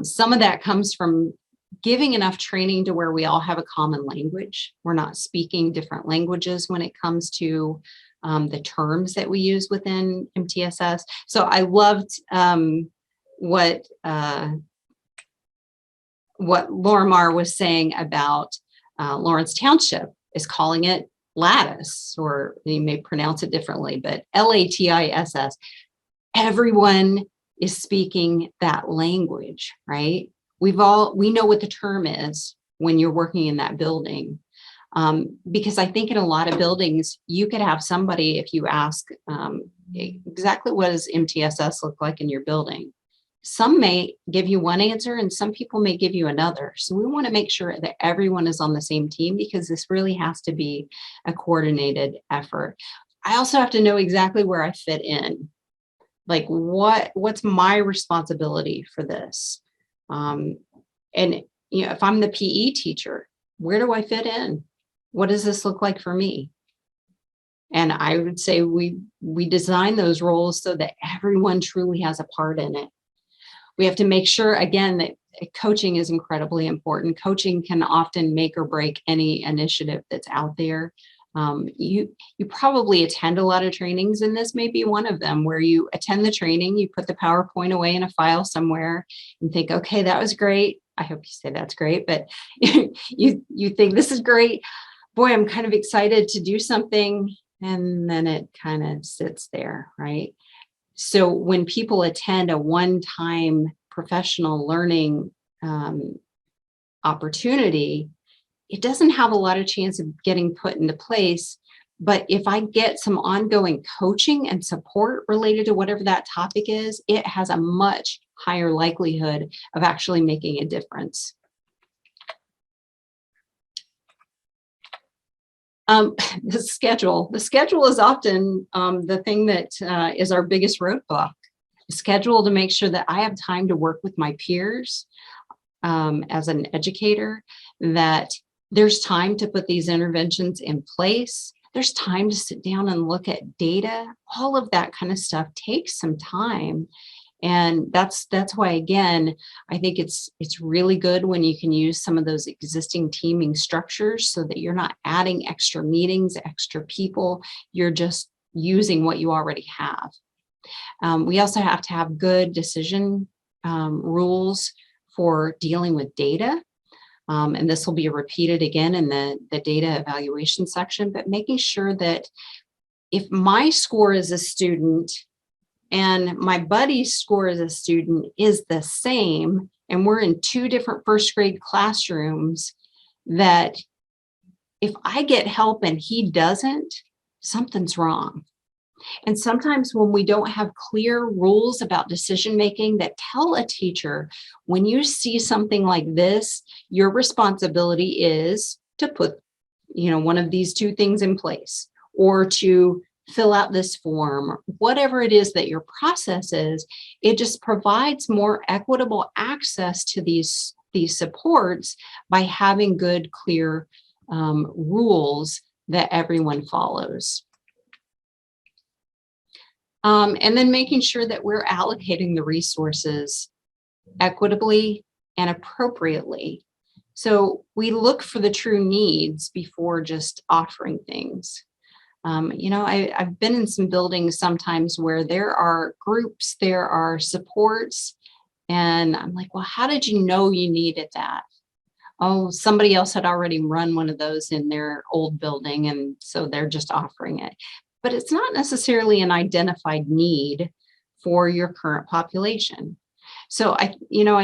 Some of that comes from giving enough training to where we all have a common language. We're not speaking different languages when it comes to the terms that we use within MTSS. So I loved what Lorimar was saying about Lawrence Township is calling it lattice, or you may pronounce it differently, but LATISS. Everyone is speaking that language, right? We know what the term is when you're working in that building. Because I think in a lot of buildings, you could have somebody, if you ask exactly what does MTSS look like in your building, some may give you one answer and some people may give you another. So we want to make sure that everyone is on the same team, because this really has to be a coordinated effort. I also have to know exactly where I fit in. Like what's my responsibility for this? And if I'm the PE teacher, where do I fit in? What does this look like for me? And I would say we design those roles so that everyone truly has a part in it. We have to make sure, again, that coaching is incredibly important. Coaching can often make or break any initiative that's out there. You probably attend a lot of trainings, and this may be one of them, where you attend the training, you put the PowerPoint away in a file somewhere and think, okay, that was great. I hope you say that's great, but you think this is great. Boy, I'm kind of excited to do something. And then it kind of sits there, right? So when people attend a one-time professional learning opportunity, it doesn't have a lot of chance of getting put into place. But if I get some ongoing coaching and support related to whatever that topic is, it has a much higher likelihood of actually making a difference. The schedule is often the thing that is our biggest roadblock. The schedule to make sure that I have time to work with my peers as an educator, that there's time to put these interventions in place. There's time to sit down and look at data. All of that kind of stuff takes some time. And that's why, again, I think it's really good when you can use some of those existing teaming structures so that you're not adding extra meetings, extra people. You're just using what you already have. We also have to have good decision rules for dealing with data. And this will be repeated again in the data evaluation section, but making sure that if my score as a student and my buddy's score as a student is the same, and we're in two different first grade classrooms, that if I get help and he doesn't, something's wrong. And sometimes when we don't have clear rules about decision making that tell a teacher, when you see something like this, your responsibility is to put, one of these two things in place, or to fill out this form, or whatever it is that your process is. It just provides more equitable access to these supports by having good, clear rules that everyone follows. And then making sure that we're allocating the resources equitably and appropriately. So we look for the true needs before just offering things. I've been in some buildings sometimes where there are groups, there are supports, and I'm like, well, how did you know you needed that? Oh, somebody else had already run one of those in their old building, and so they're just offering it. But it's not necessarily an identified need for your current population. So I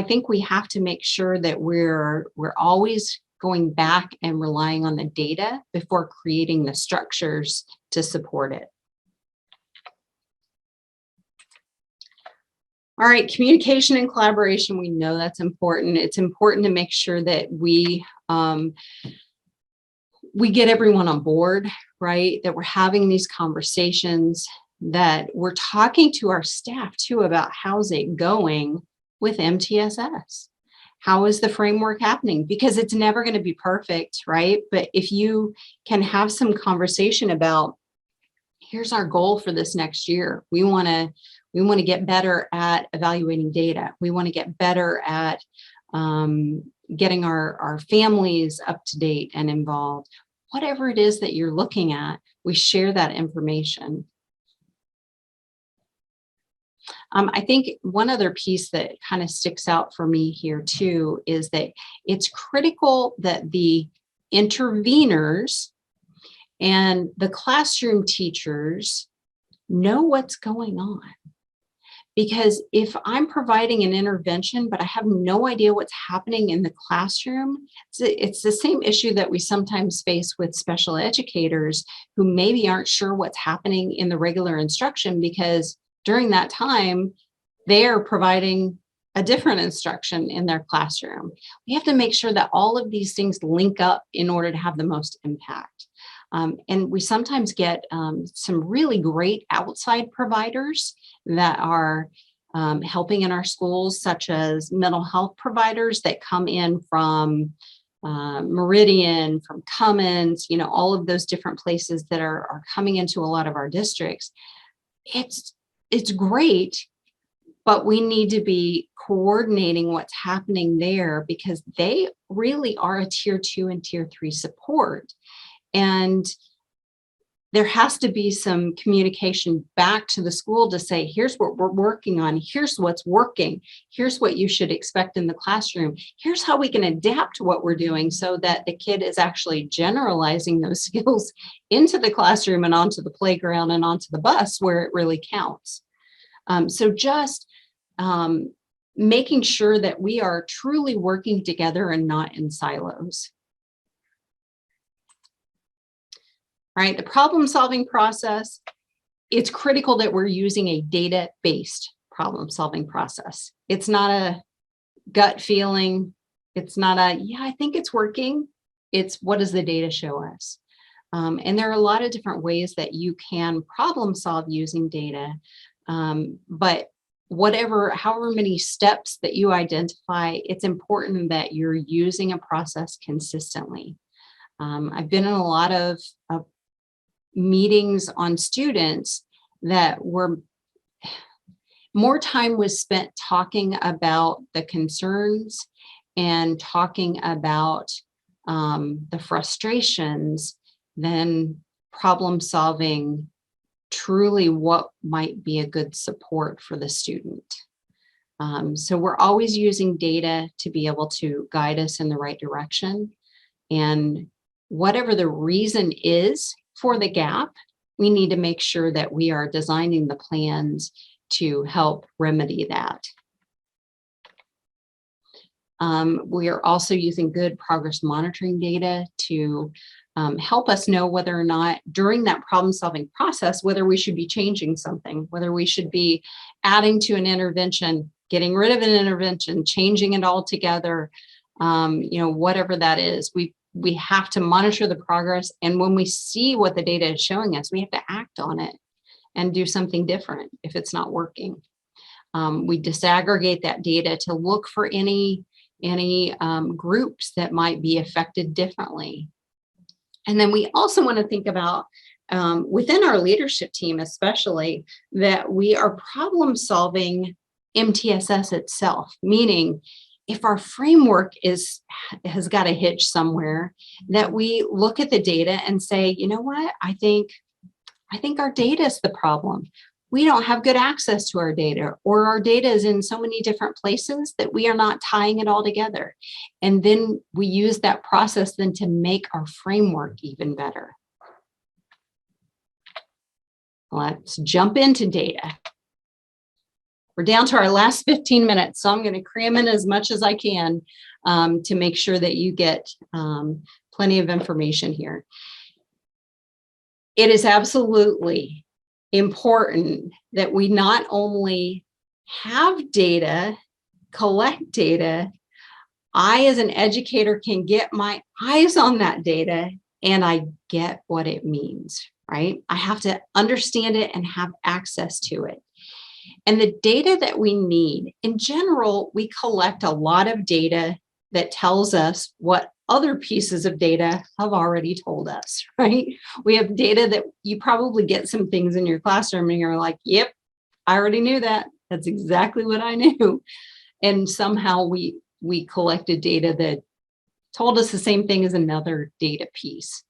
think we have to make sure that we're always going back and relying on the data before creating the structures to support it. All right, communication and collaboration, we know that's important. It's important to make sure that we get everyone on board, right? That we're having these conversations, that we're talking to our staff too about how's it going with MTSS. How is the framework happening? Because it's never going to be perfect, right? But if you can have some conversation about, here's our goal for this next year. We want to get better at evaluating data. We want to get better at getting our families up to date and involved. Whatever it is that you're looking at, we share that information. I think one other piece that kind of sticks out for me here too is that it's critical that the interveners and the classroom teachers know what's going on. Because if I'm providing an intervention, but I have no idea what's happening in the classroom, it's the same issue that we sometimes face with special educators who maybe aren't sure what's happening in the regular instruction, because during that time, they're providing a different instruction in their classroom. We have to make sure that all of these things link up in order to have the most impact. And we sometimes get some really great outside providers that are helping in our schools, such as mental health providers that come in from Meridian, from Cummins, all of those different places that are coming into a lot of our districts. It's great, but we need to be coordinating what's happening there, because they really are a tier 2 and tier 3 support. And there has to be some communication back to the school to say, here's what we're working on. Here's what's working. Here's what you should expect in the classroom. Here's how we can adapt to what we're doing so that the kid is actually generalizing those skills into the classroom and onto the playground and onto the bus where it really counts. So just making sure that we are truly working together and not in silos. Right, the problem-solving process, it's critical that we're using a data-based problem-solving process. It's not a gut feeling. It's not yeah, I think it's working. It's what does the data show us? And there are a lot of different ways that you can problem solve using data. But however many steps that you identify, it's important that you're using a process consistently. I've been in a lot of meetings on students that were more time was spent talking about the concerns and talking about the frustrations than problem solving truly what might be a good support for the student. So we're always using data to be able to guide us in the right direction. And whatever the reason is for the gap, we need to make sure that we are designing the plans to help remedy that. We are also using good progress monitoring data to help us know whether or not during that problem-solving process, whether we should be changing something, whether we should be adding to an intervention, getting rid of an intervention, changing it all together, whatever that is. We have to monitor the progress. And when we see what the data is showing us, we have to act on it and do something different if it's not working. We disaggregate that data to look for any groups that might be affected differently. And then we also want to think about within our leadership team, especially, that we are problem solving MTSS itself, meaning if our framework has got a hitch somewhere, that we look at the data and say, you know what, I think our data is the problem. We don't have good access to our data, or our data is in so many different places that we are not tying it all together. And then we use that process then to make our framework even better. Let's jump into data. we're down to our last 15 minutes, so I'm going to cram in as much as I can to make sure that you get plenty of information here. It is absolutely important that we not only have data, collect data, I as an educator can get my eyes on that data and I get what it means, right? I have to understand it and have access to it. And the data that we need, in general, we collect a lot of data that tells us what other pieces of data have already told us, right? We have data that you probably get some things in your classroom and you're like, yep, I already knew that. That's exactly what I knew. And somehow we collected data that told us the same thing as another data piece.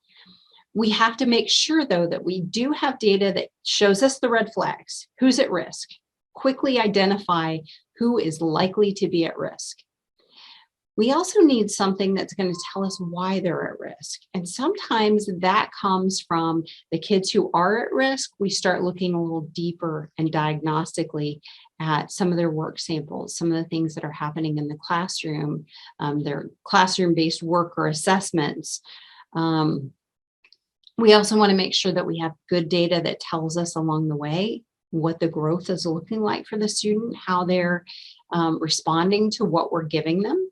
We have to make sure, though, that we do have data that shows us the red flags. Who's at risk? Quickly identify who is likely to be at risk. We also need something that's going to tell us why they're at risk. And sometimes that comes from the kids who are at risk. We start looking a little deeper and diagnostically at some of their work samples, some of the things that are happening in the classroom, their classroom-based work or assessments. We also want to make sure that we have good data that tells us along the way what the growth is looking like for the student, how they're responding to what we're giving them.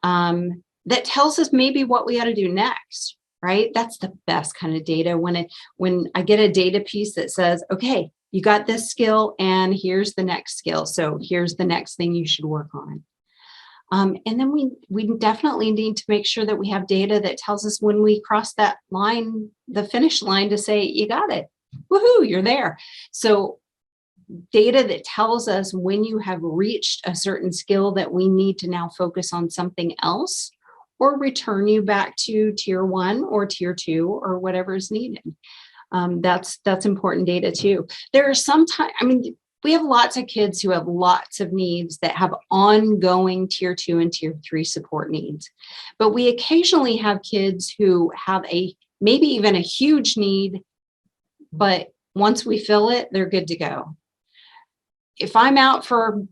That tells us maybe what we ought to do next, right? That's the best kind of data when I get a data piece that says, okay, you got this skill and here's the next skill. So here's the next thing you should work on. And then we definitely need to make sure that we have data that tells us when we cross that line, the finish line, to say, you got it, woohoo, you're there. So data that tells us when you have reached a certain skill that we need to now focus on something else or return you back to tier 1 or tier 2 or whatever is needed. That's important data too. There are sometimes, we have lots of kids who have lots of needs that have ongoing tier 2 and tier 3 support needs. But we occasionally have kids who have maybe even a huge need, but once we fill it, they're good to go. If I'm out for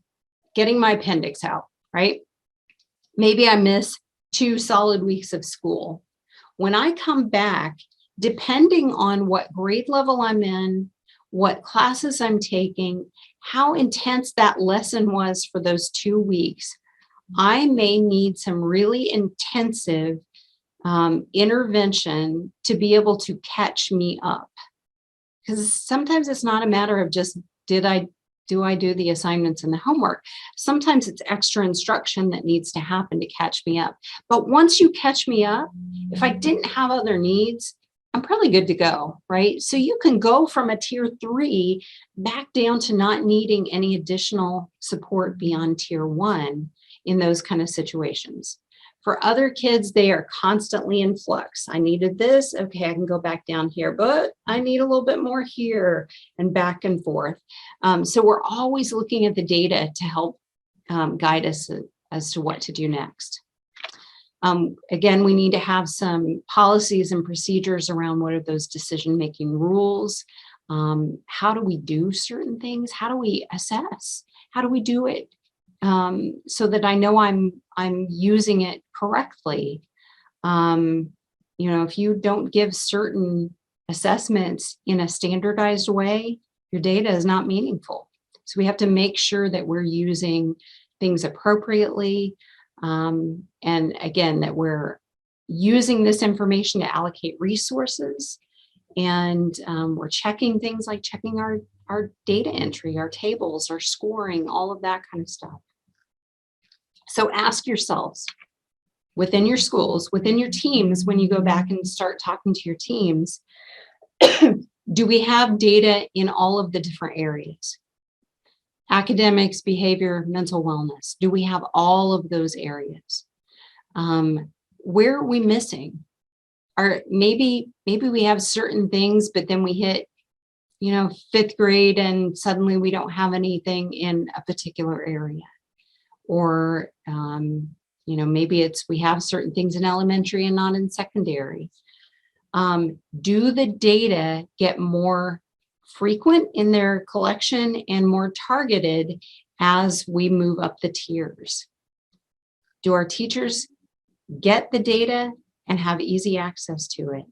getting my appendix out, right? Maybe I miss 2 solid weeks of school. When I come back, depending on what grade level I'm in, what classes I'm taking, how intense that lesson was for those 2 weeks, I may need some really intensive intervention to be able to catch me up. Because sometimes it's not a matter of just, do I do the assignments and the homework? Sometimes it's extra instruction that needs to happen to catch me up. But once you catch me up, if I didn't have other needs, I'm probably good to go, right? So you can go from a tier 3 back down to not needing any additional support beyond tier 1 in those kind of situations. For other kids, they are constantly in flux. I needed this, okay, I can go back down here, but I need a little bit more here, and back and forth. So we're always looking at the data to help guide us as to what to do next. Again, we need to have some policies and procedures around what are those decision-making rules. How do we do certain things? How do we assess? How do we do it so that I know I'm using it correctly? If you don't give certain assessments in a standardized way, your data is not meaningful. So we have to make sure that we're using things appropriately. And again, that we're using this information to allocate resources, and we're checking things like checking our data entry, our tables, our scoring, all of that kind of stuff. So ask yourselves, within your schools, within your teams, when you go back and start talking to your teams, do we have data in all of the different areas? Academics, behavior, mental wellness. Do we have all of those areas? Where are we missing? Maybe we have certain things, but then we hit, 5th grade and suddenly we don't have anything in a particular area. Or, maybe we have certain things in elementary and not in secondary. Do the data get more frequent in their collection and more targeted as we move up the tiers. Do our teachers get the data and have easy access to it?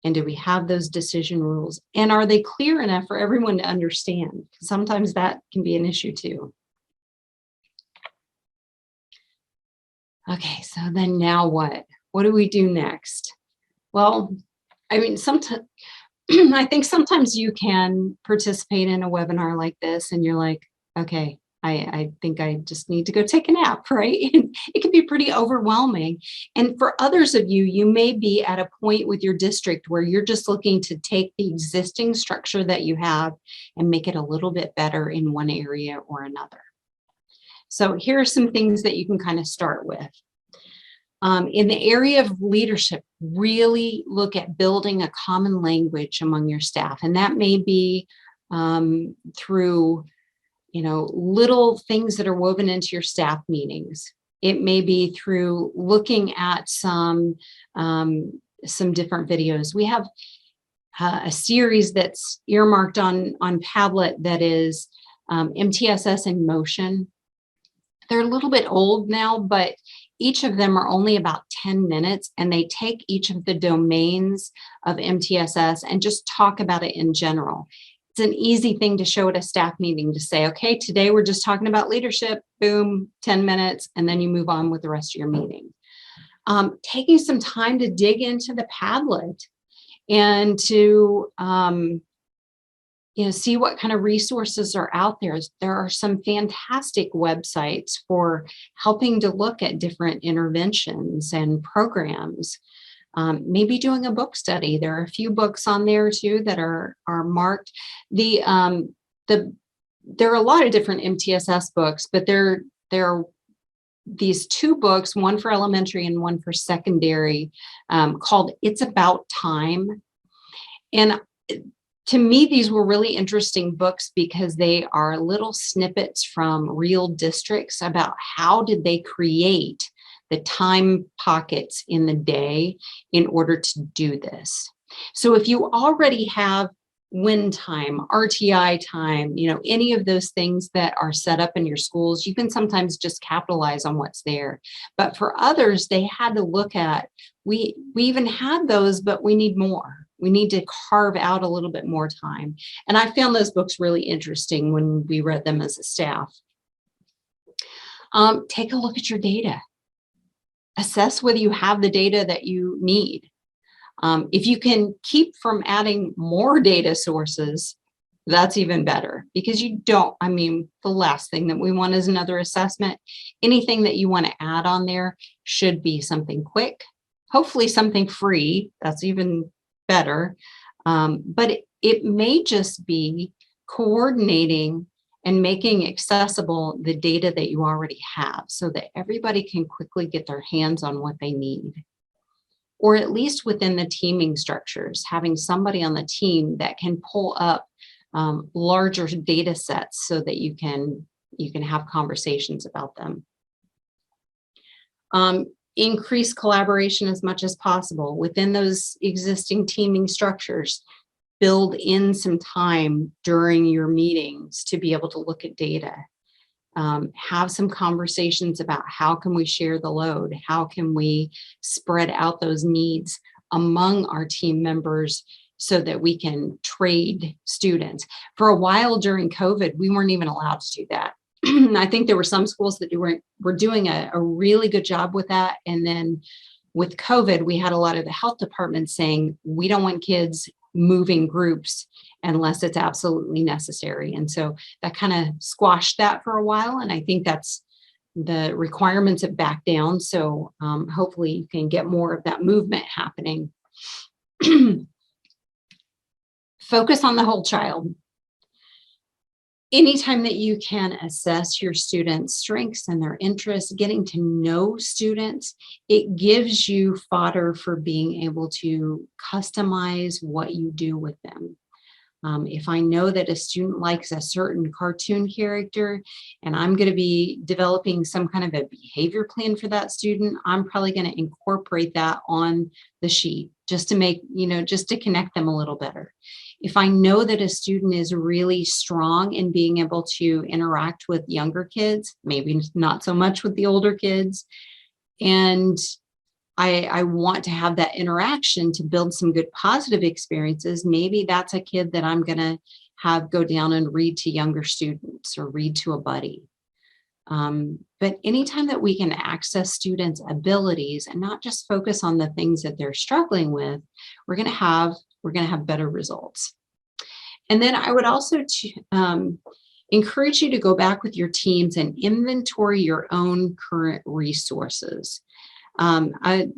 And do we have those decision rules? And are they clear enough for everyone to understand? Sometimes that can be an issue too. Okay, so then now what? What do we do next? Well, I mean, sometimes I think sometimes you can participate in a webinar like this and you're like, okay, I think I just need to go take a nap, right? And it can be pretty overwhelming. And for others of you, you may be at a point with your district where you're just looking to take the existing structure that you have and make it a little bit better in one area or another. So here are some things that you can kind of start with. In the area of leadership, really look at building a common language among your staff. And that may be through, little things that are woven into your staff meetings. It may be through looking at some different videos. We have a series that's earmarked on Padlet that is MTSS in Motion. They're a little bit old now, but each of them are only about 10 minutes, and they take each of the domains of MTSS and just talk about it in general. It's an easy thing to show at a staff meeting to say, okay, today we're just talking about leadership, boom, 10 minutes, and then you move on with the rest of your meeting. Taking some time to dig into the Padlet and to see what kind of resources are out there. There are some fantastic websites for helping to look at different interventions and programs. Maybe doing a book study. There are a few books on there too that are marked. There are a lot of different MTSS books, but there are these two books, one for elementary and one for secondary, called It's About Time. And to me, these were really interesting books because they are little snippets from real districts about how did they create the time pockets in the day in order to do this. So if you already have win time, RTI time, any of those things that are set up in your schools, you can sometimes just capitalize on what's there. But for others, they had to look at, we even had those, but we need more. We need to carve out a little bit more time. And I found those books really interesting when we read them as a staff. Take a look at your data. Assess whether you have the data that you need. If you can keep from adding more data sources, that's even better, because the last thing that we want is another assessment. Anything that you want to add on there should be something quick, hopefully something free. That's even better. But it may just be coordinating and making accessible the data that you already have so that everybody can quickly get their hands on what they need. Or at least within the teaming structures, having somebody on the team that can pull up larger data sets so that you can have conversations about them. Increase collaboration as much as possible within those existing teaming structures. Build in some time during your meetings to be able to look at data. Have some conversations about how can we share the load? How can we spread out those needs among our team members so that we can trade students? For a while during COVID, we weren't even allowed to do that. I think there were some schools that were doing a really good job with that. And then with COVID, we had a lot of the health departments saying, we don't want kids moving groups unless it's absolutely necessary. And so that kind of squashed that for a while. And I think that's the requirements have backed down. So hopefully you can get more of that movement happening. Focus on the whole child. Anytime that you can assess your students' strengths and their interests, getting to know students, it gives you fodder for being able to customize what you do with them. If I know that a student likes a certain cartoon character and I'm going to be developing some kind of a behavior plan for that student, I'm probably going to incorporate that on the sheet just to make, just to connect them a little better. If I know that a student is really strong in being able to interact with younger kids, maybe not so much with the older kids, and I want to have that interaction to build some good positive experiences, maybe that's a kid that I'm going to have go down and read to younger students or read to a buddy. But anytime that we can access students' abilities and not just focus on the things that they're struggling with, we're going to have better results. And then I would also encourage you to go back with your teams and inventory your own current resources.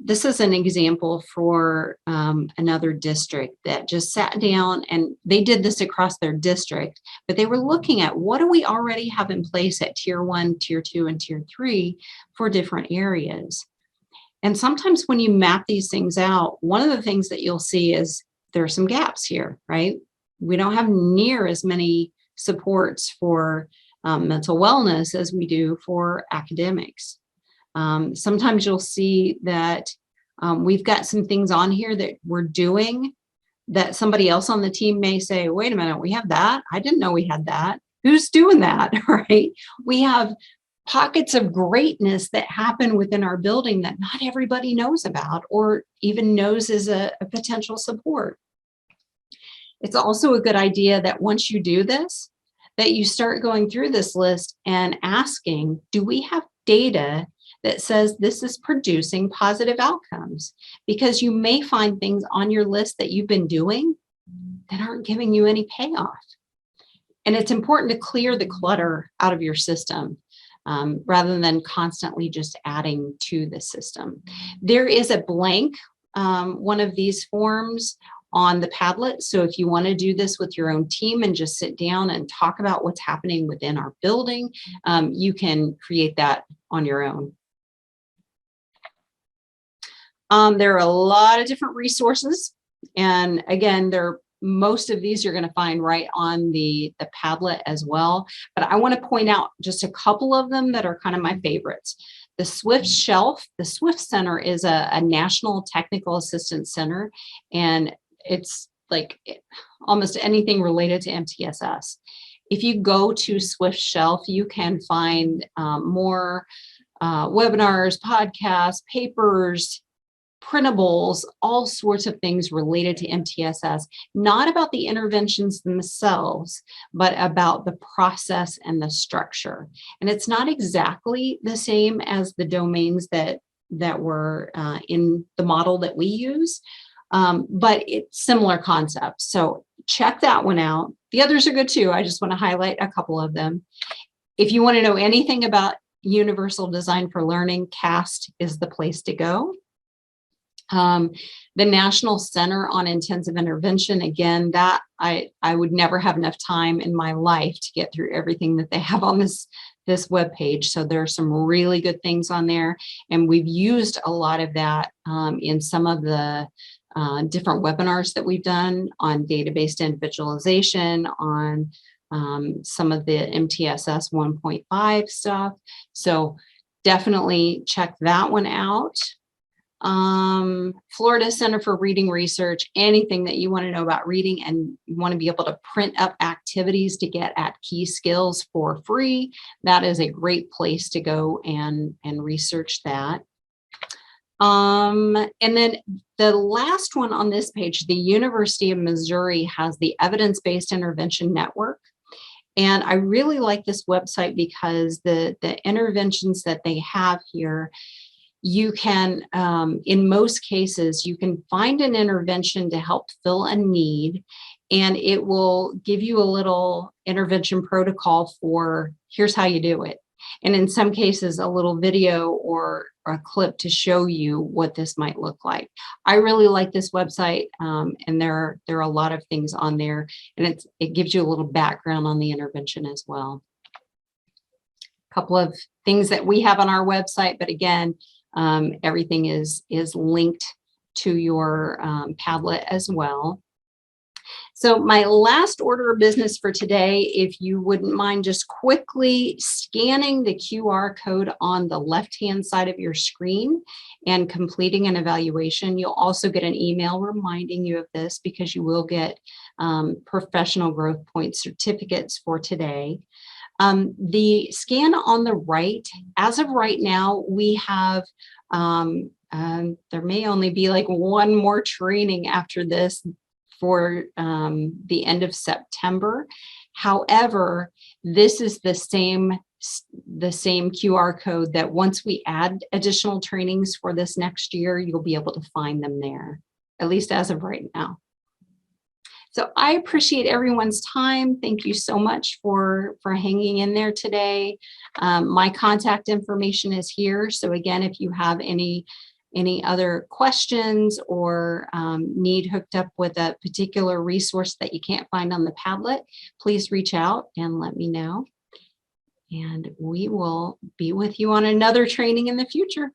This is an example for another district that just sat down, and they did this across their district, but they were looking at what do we already have in place at tier 1, tier 2, and tier 3 for different areas. And sometimes when you map these things out, one of the things that you'll see is there are some gaps here, right? We don't have near as many supports for mental wellness as we do for academics. Sometimes you'll see that we've got some things on here that we're doing that somebody else on the team may say, wait a minute, we have that? I didn't know we had that. Who's doing that, right? We have pockets of greatness that happen within our building that not everybody knows about or even knows is a potential support. It's also a good idea that once you do this, that you start going through this list and asking, do we have data that says this is producing positive outcomes? Because you may find things on your list that you've been doing that aren't giving you any payoff. And it's important to clear the clutter out of your system rather than constantly just adding to the system. There is a blank one of these forms on the Padlet. So if you want to do this with your own team and just sit down and talk about what's happening within our building, you can create that on your own. There are a lot of different resources. And again, most of these you're going to find right on the Padlet as well. But I want to point out just a couple of them that are kind of my favorites. The Swift Shelf, the Swift Center is a National Technical Assistance Center, and it's like almost anything related to MTSS. If you go to Swift Shelf, you can find more webinars, podcasts, papers, printables, all sorts of things related to MTSS, not about the interventions themselves, but about the process and the structure. And it's not exactly the same as the domains that were in the model that we use, but it's similar concepts. So check that one out. The others are good too. I just want to highlight a couple of them. If you want to know anything about Universal Design for Learning, CAST is the place to go. The National Center on Intensive Intervention, again, that I would never have enough time in my life to get through everything that they have on this webpage. So there are some really good things on there. And we've used a lot of that in some of the different webinars that we've done on data-based individualization, on some of the MTSS 1.5 stuff. So definitely check that one out. Florida Center for Reading Research, anything that you want to know about reading and you want to be able to print up activities to get at key skills for free, that is a great place to go and research that. And then the last one on this page, the University of Missouri has the Evidence-Based Intervention Network. And I really like this website because the interventions that they have here, you can, in most cases, you can find an intervention to help fill a need, and it will give you a little intervention protocol for here's how you do it. And in some cases, a little video or a clip to show you what this might look like. I really like this website, and there are a lot of things on there, and it gives you a little background on the intervention as well. A couple of things that we have on our website, but again, everything is linked to your Padlet as well. So my last order of business for today, if you wouldn't mind just quickly scanning the QR code on the left-hand side of your screen and completing an evaluation. You'll also get an email reminding you of this because you will get professional growth point certificates for today. The scan on the right, as of right now, we have, there may only be like one more training after this for the end of September. However, this is the same QR code that once we add additional trainings for this next year, you'll be able to find them there, at least as of right now. So I appreciate everyone's time. Thank you so much for hanging in there today. My contact information is here. So again, if you have any other questions or need hooked up with a particular resource that you can't find on the Padlet, please reach out and let me know. And we will be with you on another training in the future.